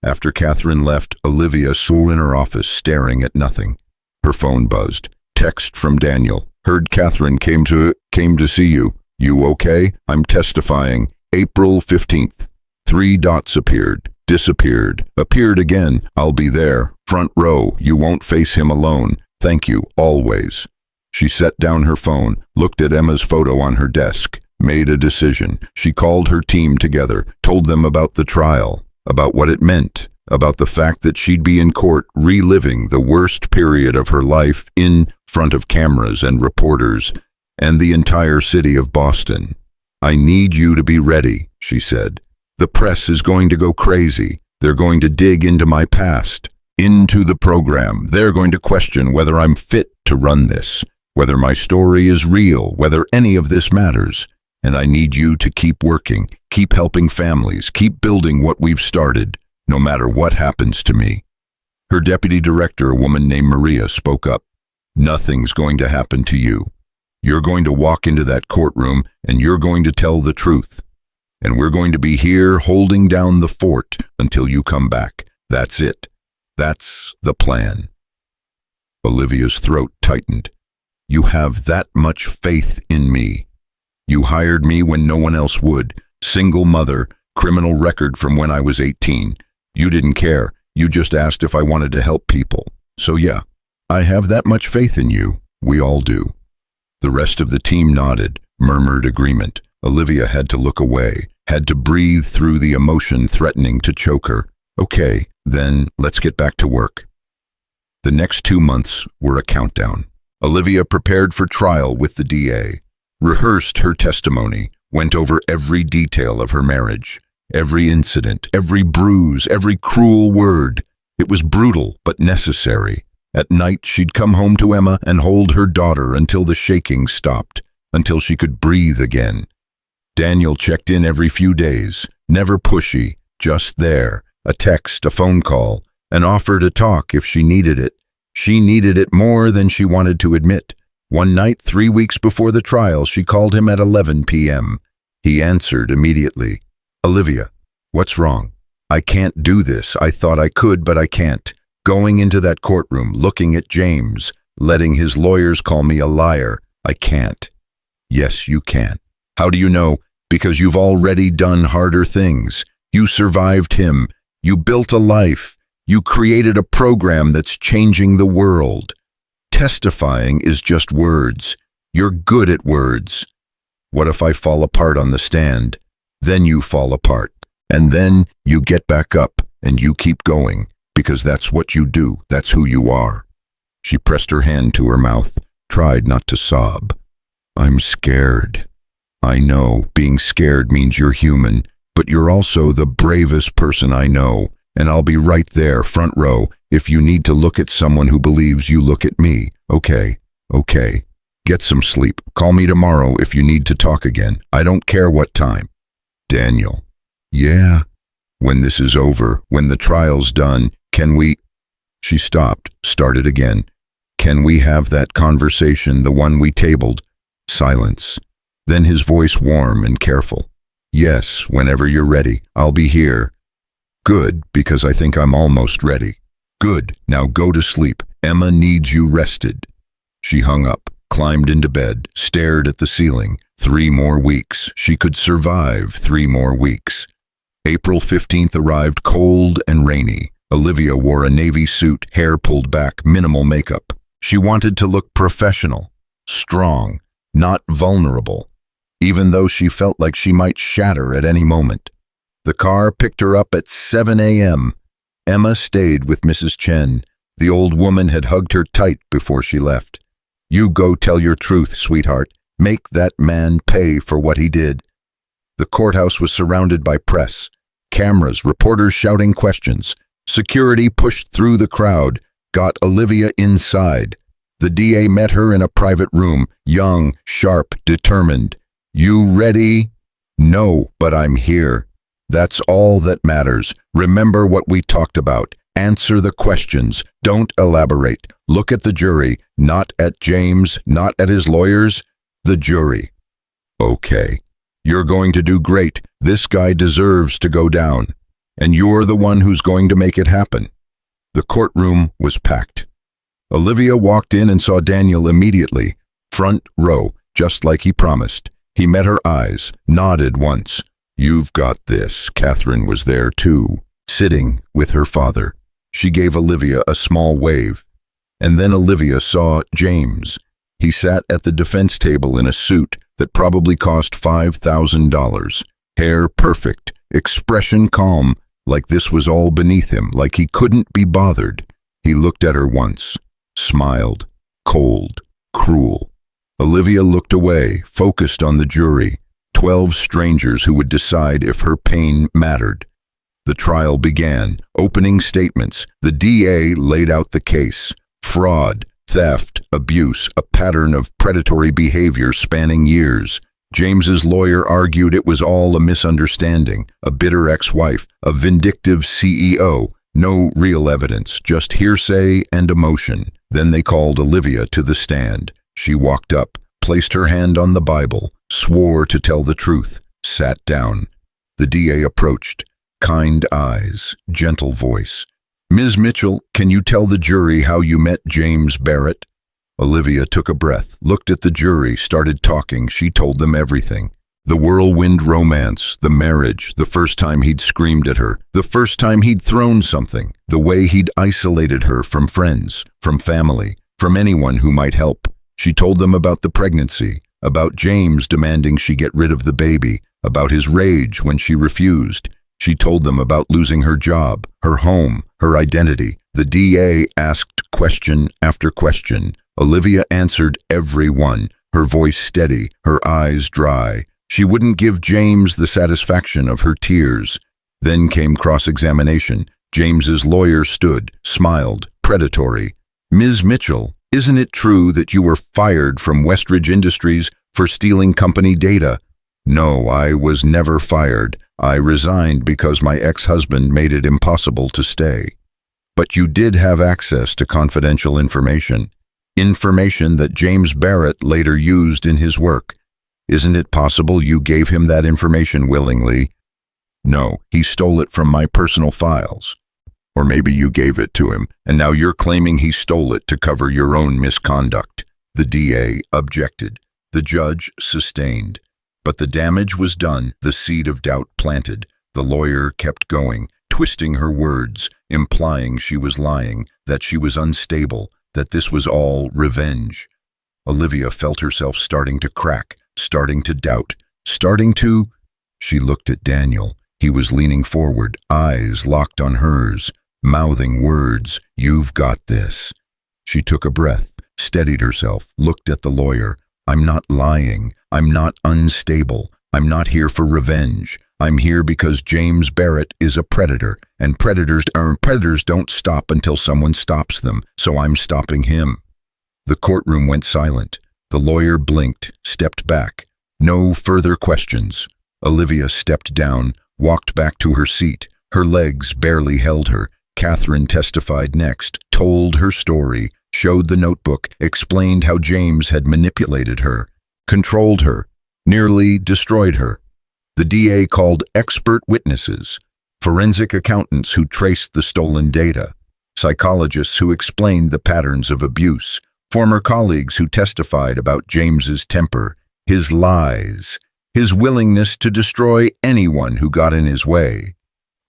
[SPEAKER 1] After Catherine left, Olivia sat in her office staring at nothing. Her phone buzzed. Text from Daniel. Heard Catherine came to see you. You okay? I'm testifying. April 15th. 3 dots appeared, disappeared, appeared again. I'll be there. Front row. You won't face him alone. Thank you, always. She set down her phone, looked at Emma's photo on her desk, made a decision. She called her team together, told them about the trial, about what it meant, about the fact that she'd be in court reliving the worst period of her life in front of cameras and reporters and the entire city of Boston. I need you to be ready, she said. The press is going to go crazy. They're going to dig into my past, into the program. They're going to question whether I'm fit to run this, whether my story is real, whether any of this matters. And I need you to keep working, keep helping families, keep building what we've started, no matter what happens to me. Her deputy director, a woman named Maria, spoke up. Nothing's going to happen to you. You're going to walk into that courtroom and you're going to tell the truth. And we're going to be here holding down the fort until you come back. That's it. That's the plan. Olivia's throat tightened. You have that much faith in me. You hired me when no one else would. Single mother, criminal record from when I was 18. You didn't care. You just asked if I wanted to help people. So yeah, I have that much faith in you. We all do. The rest of the team nodded, murmured agreement. Olivia had to look away, had to breathe through the emotion threatening to choke her. Okay, then let's get back to work. The next 2 months were a countdown. Olivia prepared for trial with the DA, rehearsed her testimony, went over every detail of her marriage, every incident, every bruise, every cruel word. It was brutal, but necessary. At night, she'd come home to Emma and hold her daughter until the shaking stopped, until she could breathe again. Daniel checked in every few days, never pushy, just there, a text, a phone call, an offer to talk if she needed it. She needed it more than she wanted to admit. One night, 3 weeks before the trial, she called him at 11 p.m. He answered immediately. Olivia, what's wrong? I can't do this. I thought I could, but I can't. Going into that courtroom, looking at James, letting his lawyers call me a liar. I can't. Yes, you can. How do you know? Because you've already done harder things. You survived him. You built a life. You created a program that's changing the world. Testifying is just words. You're good at words. What if I fall apart on the stand? Then you fall apart. And then you get back up and you keep going. Because that's what you do. That's who you are. She pressed her hand to her mouth, tried not to sob. I'm scared. I know being scared means you're human, but you're also the bravest person I know, and I'll be right there, front row, if you need to look at someone who believes you look at me. Okay, okay. Get some sleep. Call me tomorrow if you need to talk again. I don't care what time. Daniel. Yeah. When this is over, when the trial's done, can we... She stopped, started again. Can we have that conversation, the one we tabled? Silence. Then his voice warm and careful. Yes, whenever you're ready. I'll be here. Good, because I think I'm almost ready. Good, now go to sleep. Emma needs you rested. She hung up, climbed into bed, stared at the ceiling. 3 more weeks. She could survive 3 more weeks. April 15th arrived cold and rainy. Olivia wore a navy suit, hair pulled back, minimal makeup. She wanted to look professional, strong, not vulnerable, even though she felt like she might shatter at any moment. The car picked her up at 7 a.m. Emma stayed with Mrs. Chen. The old woman had hugged her tight before she left. You go tell your truth, sweetheart. Make that man pay for what he did. The courthouse was surrounded by press, cameras, reporters shouting questions. Security pushed through the crowd, got Olivia inside. The DA met her in a private room, young, sharp, determined. You ready? No, but I'm here. That's all that matters. Remember what we talked about. Answer the questions. Don't elaborate. Look at the jury, not at James, not at his lawyers. The jury. Okay. You're going to do great. This guy deserves to go down. And you're the one who's going to make it happen. The courtroom was packed. Olivia walked in and saw Daniel immediately, front row, just like he promised. He met her eyes, nodded once. You've got this. Catherine was there too, sitting with her father. She gave Olivia a small wave. And then Olivia saw James. He sat at the defense table in a suit that probably cost $5,000. Hair perfect, expression calm, like this was all beneath him, like he couldn't be bothered. He looked at her once, smiled, cold, cruel. Olivia looked away, focused on the jury, 12 strangers who would decide if her pain mattered. The trial began. Opening statements. The DA laid out the case. Fraud, theft, abuse, a pattern of predatory behavior spanning years. James's lawyer argued it was all a misunderstanding, a bitter ex-wife, a vindictive CEO. No real evidence, just hearsay and emotion. Then they called Olivia to the stand. She walked up, placed her hand on the Bible, swore to tell the truth, sat down. The DA approached. Kind eyes, gentle voice. Ms. Mitchell, can you tell the jury how you met James Barrett? Olivia took a breath, looked at the jury, started talking. She told them everything. The whirlwind romance, the marriage, the first time he'd screamed at her, the first time he'd thrown something, the way he'd isolated her from friends, from family, from anyone who might help. She told them about the pregnancy, about James demanding she get rid of the baby, about his rage when she refused. She told them about losing her job, her home, her identity. The DA asked question after question. Olivia answered every one, her voice steady, her eyes dry. She wouldn't give James the satisfaction of her tears. Then came cross-examination. James's lawyer stood, smiled, predatory. Ms. Mitchell, isn't it true that you were fired from Westridge Industries for stealing company data? No, I was never fired. I resigned because my ex-husband made it impossible to stay. But you did have access to confidential information. Information that James Barrett later used in his work. Isn't it possible you gave him that information willingly? No, he stole it from my personal files. Or maybe you gave it to him, and now you're claiming he stole it to cover your own misconduct. The DA objected. The judge sustained. But the damage was done, the seed of doubt planted. The lawyer kept going, twisting her words, implying she was lying, that she was unstable, that this was all revenge. Olivia felt herself starting to crack, starting to doubt, starting to... She looked at Daniel. He was leaning forward, eyes locked on hers, mouthing words, "You've got this." She took a breath, steadied herself, looked at the lawyer. I'm not lying. I'm not unstable. I'm not here for revenge. I'm here because James Barrett is a predator, and predators don't stop until someone stops them, so I'm stopping him. The courtroom went silent. The lawyer blinked, stepped back. No further questions. Olivia stepped down, walked back to her seat. Her legs barely held her. Catherine testified next, told her story, showed the notebook, explained how James had manipulated her, controlled her, nearly destroyed her. The DA called expert witnesses, forensic accountants who traced the stolen data, psychologists who explained the patterns of abuse, former colleagues who testified about James's temper, his lies, his willingness to destroy anyone who got in his way.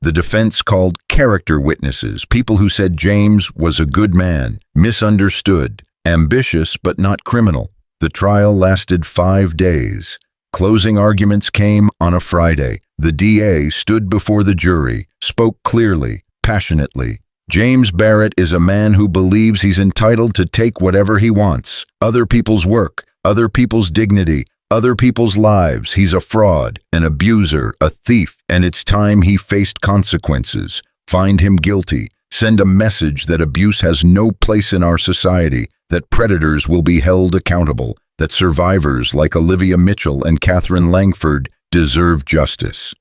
[SPEAKER 1] The defense called character witnesses, people who said James was a good man, misunderstood, ambitious but not criminal. The trial lasted 5 days. Closing arguments came on a Friday. The DA stood before the jury, spoke clearly, passionately. James Barrett is a man who believes he's entitled to take whatever he wants. Other people's work, other people's dignity, other people's lives. He's a fraud, an abuser, a thief, and it's time he faced consequences. Find him guilty. Send a message that abuse has no place in our society, that predators will be held accountable, that survivors like Olivia Mitchell and Catherine Langford deserve justice.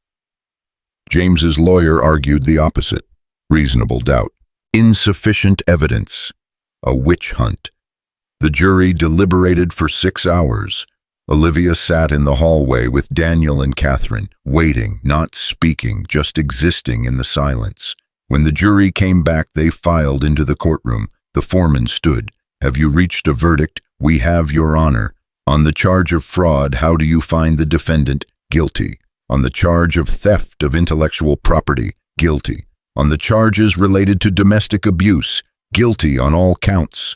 [SPEAKER 1] James's lawyer argued the opposite. Reasonable doubt. Insufficient evidence. A witch hunt. The jury deliberated for 6 hours. Olivia sat in the hallway with Daniel and Catherine, waiting, not speaking, just existing in the silence. When the jury came back, they filed into the courtroom. The foreman stood. "Have you reached a verdict?" "We have, Your Honor." "On the charge of fraud, how do you find the defendant?" "Guilty." "On the charge of theft of intellectual property?" "Guilty." "On the charges related to domestic abuse?" "Guilty on all counts."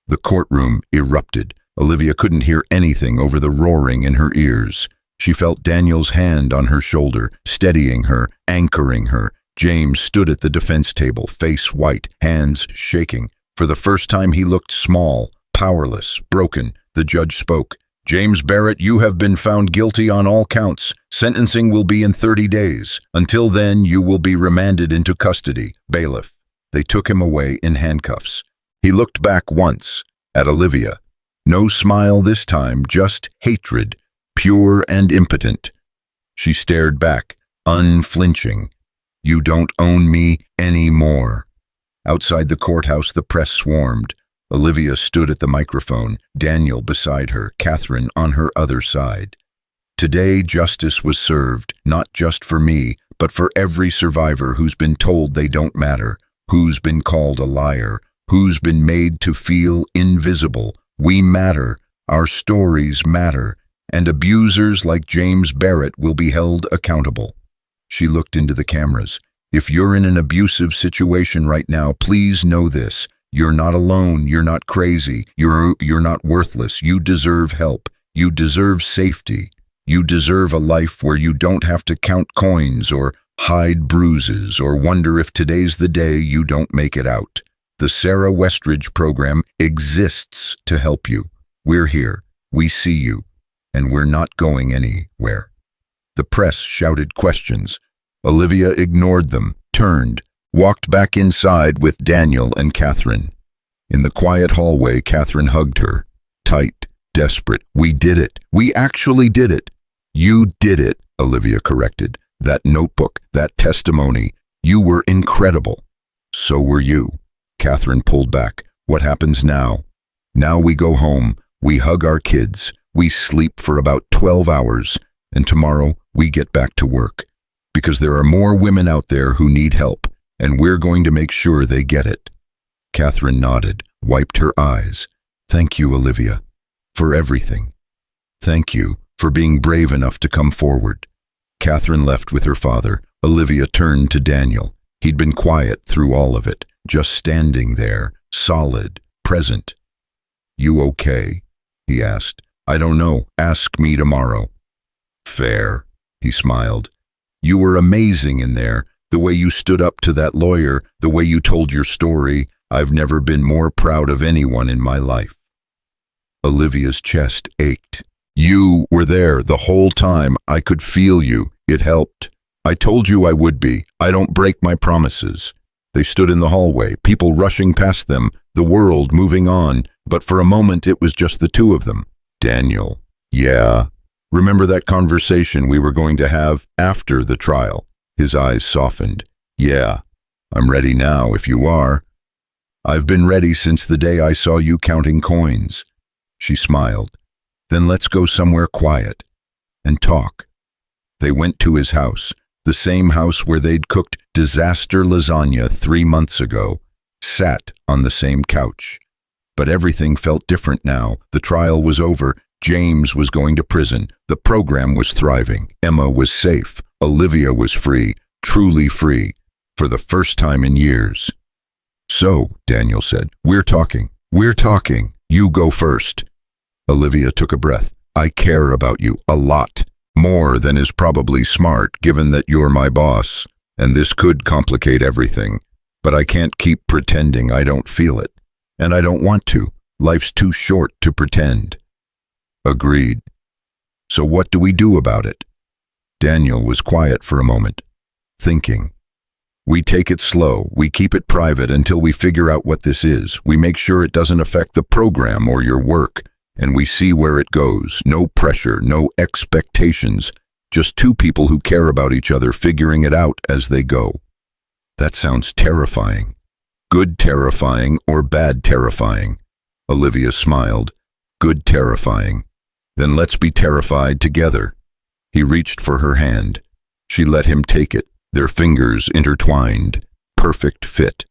[SPEAKER 1] The courtroom erupted. Olivia couldn't hear anything over the roaring in her ears. She felt Daniel's hand on her shoulder, steadying her, anchoring her. James stood at the defense table, face white, hands shaking. For the first time he looked small, powerless, broken. The judge spoke. "James Barrett, you have been found guilty on all counts. Sentencing will be in 30 days. Until then, you will be remanded into custody. Bailiff." They took him away in handcuffs. He looked back once at Olivia. No smile this time, just hatred, pure and impotent. She stared back, unflinching. "You don't own me anymore." Outside the courthouse, the press swarmed. Olivia stood at the microphone, Daniel beside her, Catherine on her other side. "Today, justice was served, not just for me, but for every survivor who's been told they don't matter, who's been called a liar, who's been made to feel invisible. We matter, our stories matter, and abusers like James Barrett will be held accountable." She looked into the cameras. "If you're in an abusive situation right now, please know this. You're not alone, you're not crazy, you're not worthless. You deserve help, you deserve safety, you deserve a life where you don't have to count coins or hide bruises or wonder if today's the day you don't make it out. The Sarah Westridge program exists to help you. We're here, we see you, and we're not going anywhere." The press shouted questions. Olivia ignored them, turned, walked back inside with Daniel and Catherine. In the quiet hallway, Catherine hugged her, tight, desperate. "We did it. We actually did it." "You did it," Olivia corrected. "That notebook, that testimony. You were incredible." "So were you." Catherine pulled back. "What happens now?" "Now we go home. We hug our kids. We sleep for about 12 hours. And tomorrow we get back to work. Because there are more women out there who need help. And we're going to make sure they get it." Catherine nodded, wiped her eyes. "Thank you, Olivia, for everything. Thank you for being brave enough to come forward." Catherine left with her father. Olivia turned to Daniel. He'd been quiet through all of it, just standing there, solid, present. "You okay?" he asked. "I don't know. Ask me tomorrow." "Fair," he smiled. "You were amazing in there. The way you stood up to that lawyer, the way you told your story. I've never been more proud of anyone in my life." Olivia's chest ached. "You were there the whole time. I could feel you. It helped. I told you I would be. I don't break my promises." They stood in the hallway, people rushing past them, the world moving on. but for a moment it was just the two of them. Daniel. Yeah. Remember that conversation we were going to have after the trial? His eyes softened. Yeah. I'm ready now if you are. I've been ready since the day I saw you counting coins. She smiled. Then let's go somewhere quiet and talk. They went to his house, the same house where they'd cooked disaster lasagna 3 months ago, sat on the same couch. But everything felt different now. The trial was over. James was going to prison. The program was thriving. Emma was safe. Olivia was free, truly free, for the first time in years. So, Daniel said, we're talking. We're talking. You go first. Olivia took a breath. I care about you a lot. More than is probably smart, given that you're my boss, and this could complicate everything. But I can't keep pretending I don't feel it. And I don't want to. Life's too short to pretend. Agreed. So what do we do about it? Daniel was quiet for a moment, thinking. We take it slow. We keep it private until we figure out what this is. We make sure it doesn't affect the program or your work, and we see where it goes. No pressure, no expectations. Just two people who care about each other figuring it out as they go. That sounds terrifying. Good terrifying or bad terrifying? Olivia smiled. Good terrifying. Then let's be terrified together. He reached for her hand. She let him take it, their fingers intertwined. Perfect fit.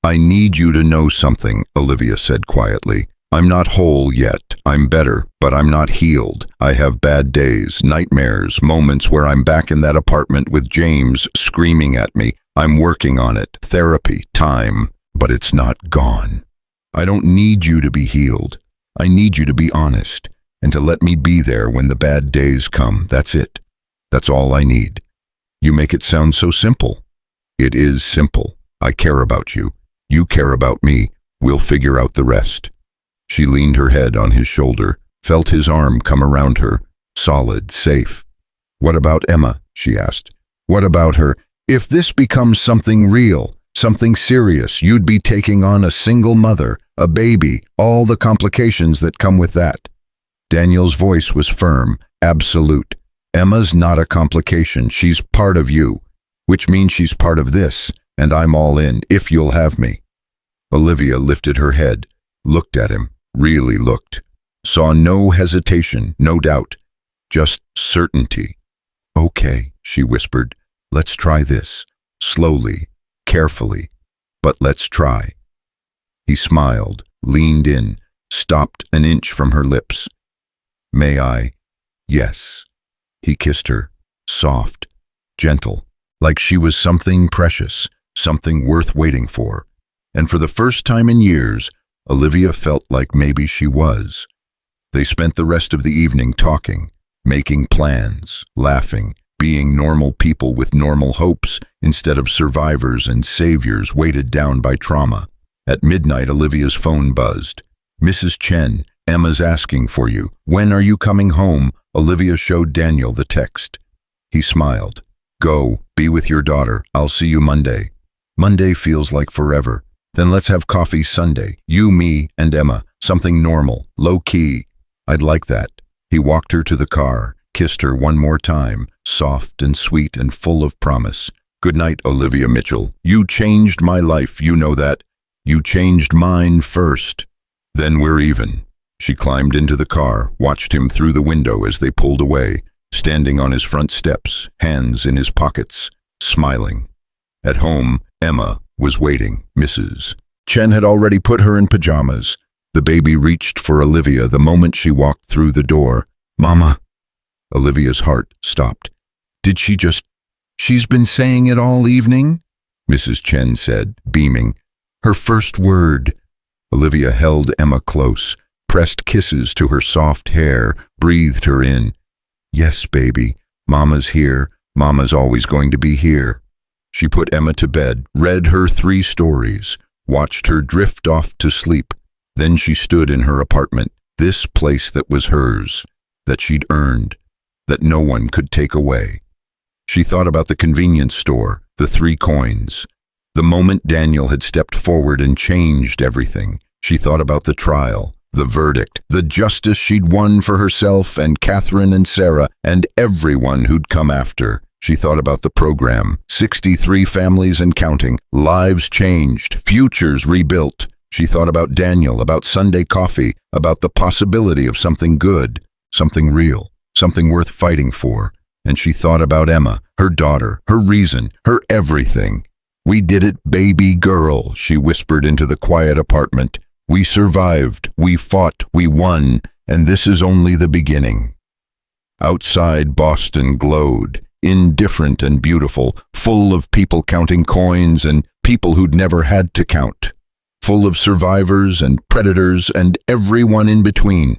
[SPEAKER 1] I need you to know something, Olivia said quietly. I'm not whole yet. I'm better, but I'm not healed. I have bad days, nightmares, moments where I'm back in that apartment with James screaming at me. I'm working on it. Therapy, time, but it's not gone. I don't need you to be healed. I need you to be honest and to let me be there when the bad days come. That's it. That's all I need. You make it sound so simple. It is simple. I care about you. You care about me. We'll figure out the rest. She leaned her head on his shoulder, felt his arm come around her, solid, safe. What about Emma? She asked. What about her? If this becomes something real, something serious, you'd be taking on a single mother, a baby, all the complications that come with that. Daniel's voice was firm, absolute. Emma's not a complication. She's part of you, which means she's part of this, and I'm all in, if you'll have me. Olivia lifted her head, looked at him, really looked, saw no hesitation, no doubt, just certainty. Okay, she whispered, let's try this, slowly, carefully, but let's try. He smiled, leaned in, stopped an inch from her lips. May I? Yes. He kissed her, soft, gentle, like she was something precious, something worth waiting for. And for the first time in years, Olivia felt like maybe she was. They spent the rest of the evening talking, making plans, laughing, being normal people with normal hopes instead of survivors and saviors weighted down by trauma. At midnight, Olivia's phone buzzed. Mrs. Chen, Emma's asking for you. When are you coming home? Olivia showed Daniel the text. He smiled. Go, be with your daughter. I'll see you Monday. Monday feels like forever. Then let's have coffee Sunday. You, me, and Emma. Something normal, low-key. I'd like that. He walked her to the car, kissed her one more time, soft and sweet and full of promise. Good night, Olivia Mitchell. You changed my life, you know that. You changed mine first. Then we're even. She climbed into the car, watched him through the window as they pulled away, standing on his front steps, hands in his pockets, smiling. At home, Emma was waiting. Mrs. Chen had already put her in pajamas. The baby reached for Olivia the moment she walked through the door. Mama. Olivia's heart stopped. Did she just... She's been saying it all evening? Mrs. Chen said, beaming. Her first word. Olivia held Emma close, pressed kisses to her soft hair, breathed her in. Yes, baby. Mama's here. Mama's always going to be here. She put Emma to bed, read her 3 stories, watched her drift off to sleep. Then she stood in her apartment, this place that was hers, that she'd earned, that no one could take away. She thought about the convenience store, the 3 coins. The moment Daniel had stepped forward and changed everything, She thought about the trial, the verdict, the justice she'd won for herself and Catherine and Sarah and everyone who'd come after. She thought about the program, 63 families and counting, lives changed, futures rebuilt. She thought about Daniel, about Sunday coffee, about the possibility of something good, something real, something worth fighting for. And she thought about Emma, her daughter, her reason, her everything. "We did it, baby girl," she whispered into the quiet apartment. "We survived, we fought, we won, and this is only the beginning." Outside, Boston glowed, indifferent and beautiful, full of people counting coins and people who'd never had to count, full of survivors and predators and everyone in between.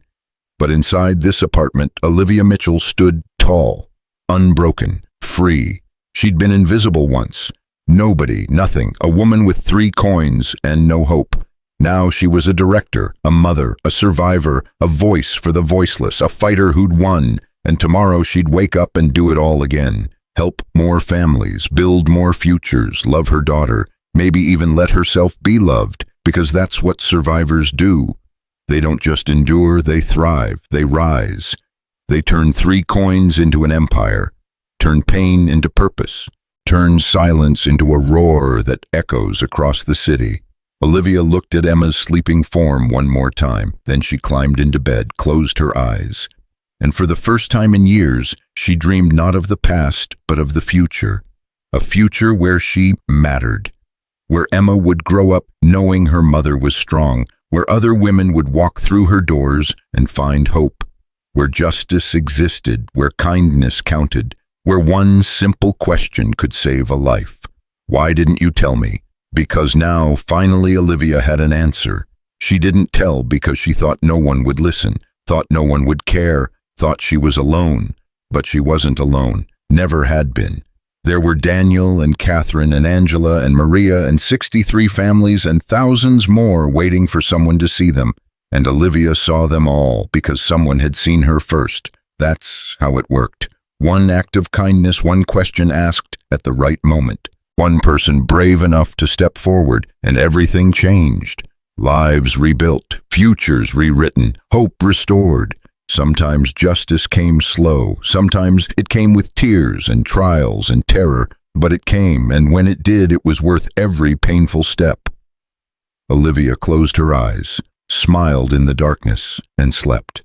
[SPEAKER 1] But inside this apartment, Olivia Mitchell stood tall, unbroken, free. She'd been invisible once. Nobody, nothing, a woman with 3 coins and no hope. Now she was a director, a mother, a survivor, a voice for the voiceless, a fighter who'd won. And tomorrow she'd wake up and do it all again. Help more families, build more futures, love her daughter, maybe even let herself be loved, because that's what survivors do. They don't just endure, they thrive, they rise. They turn 3 coins into an empire, turn pain into purpose, turn silence into a roar that echoes across the city. Olivia looked at Emma's sleeping form one more time, then she climbed into bed, closed her eyes. And for the first time in years, she dreamed not of the past, but of the future. A future where she mattered. Where Emma would grow up knowing her mother was strong. Where other women would walk through her doors and find hope. Where justice existed, where kindness counted. Where one simple question could save a life. "Why didn't you tell me?" Because now, finally, Olivia had an answer. She didn't tell because she thought no one would listen, thought no one would care, thought she was alone. But she wasn't alone, never had been. There were Daniel and Catherine and Angela and Maria and 63 families and thousands more waiting for someone to see them. And Olivia saw them all because someone had seen her first. That's how it worked. One act of kindness, one question asked at the right moment. One person brave enough to step forward, and everything changed. Lives rebuilt, futures rewritten, hope restored. Sometimes justice came slow, sometimes it came with tears and trials and terror, but it came, and when it did, it was worth every painful step. Olivia closed her eyes, smiled in the darkness, and slept.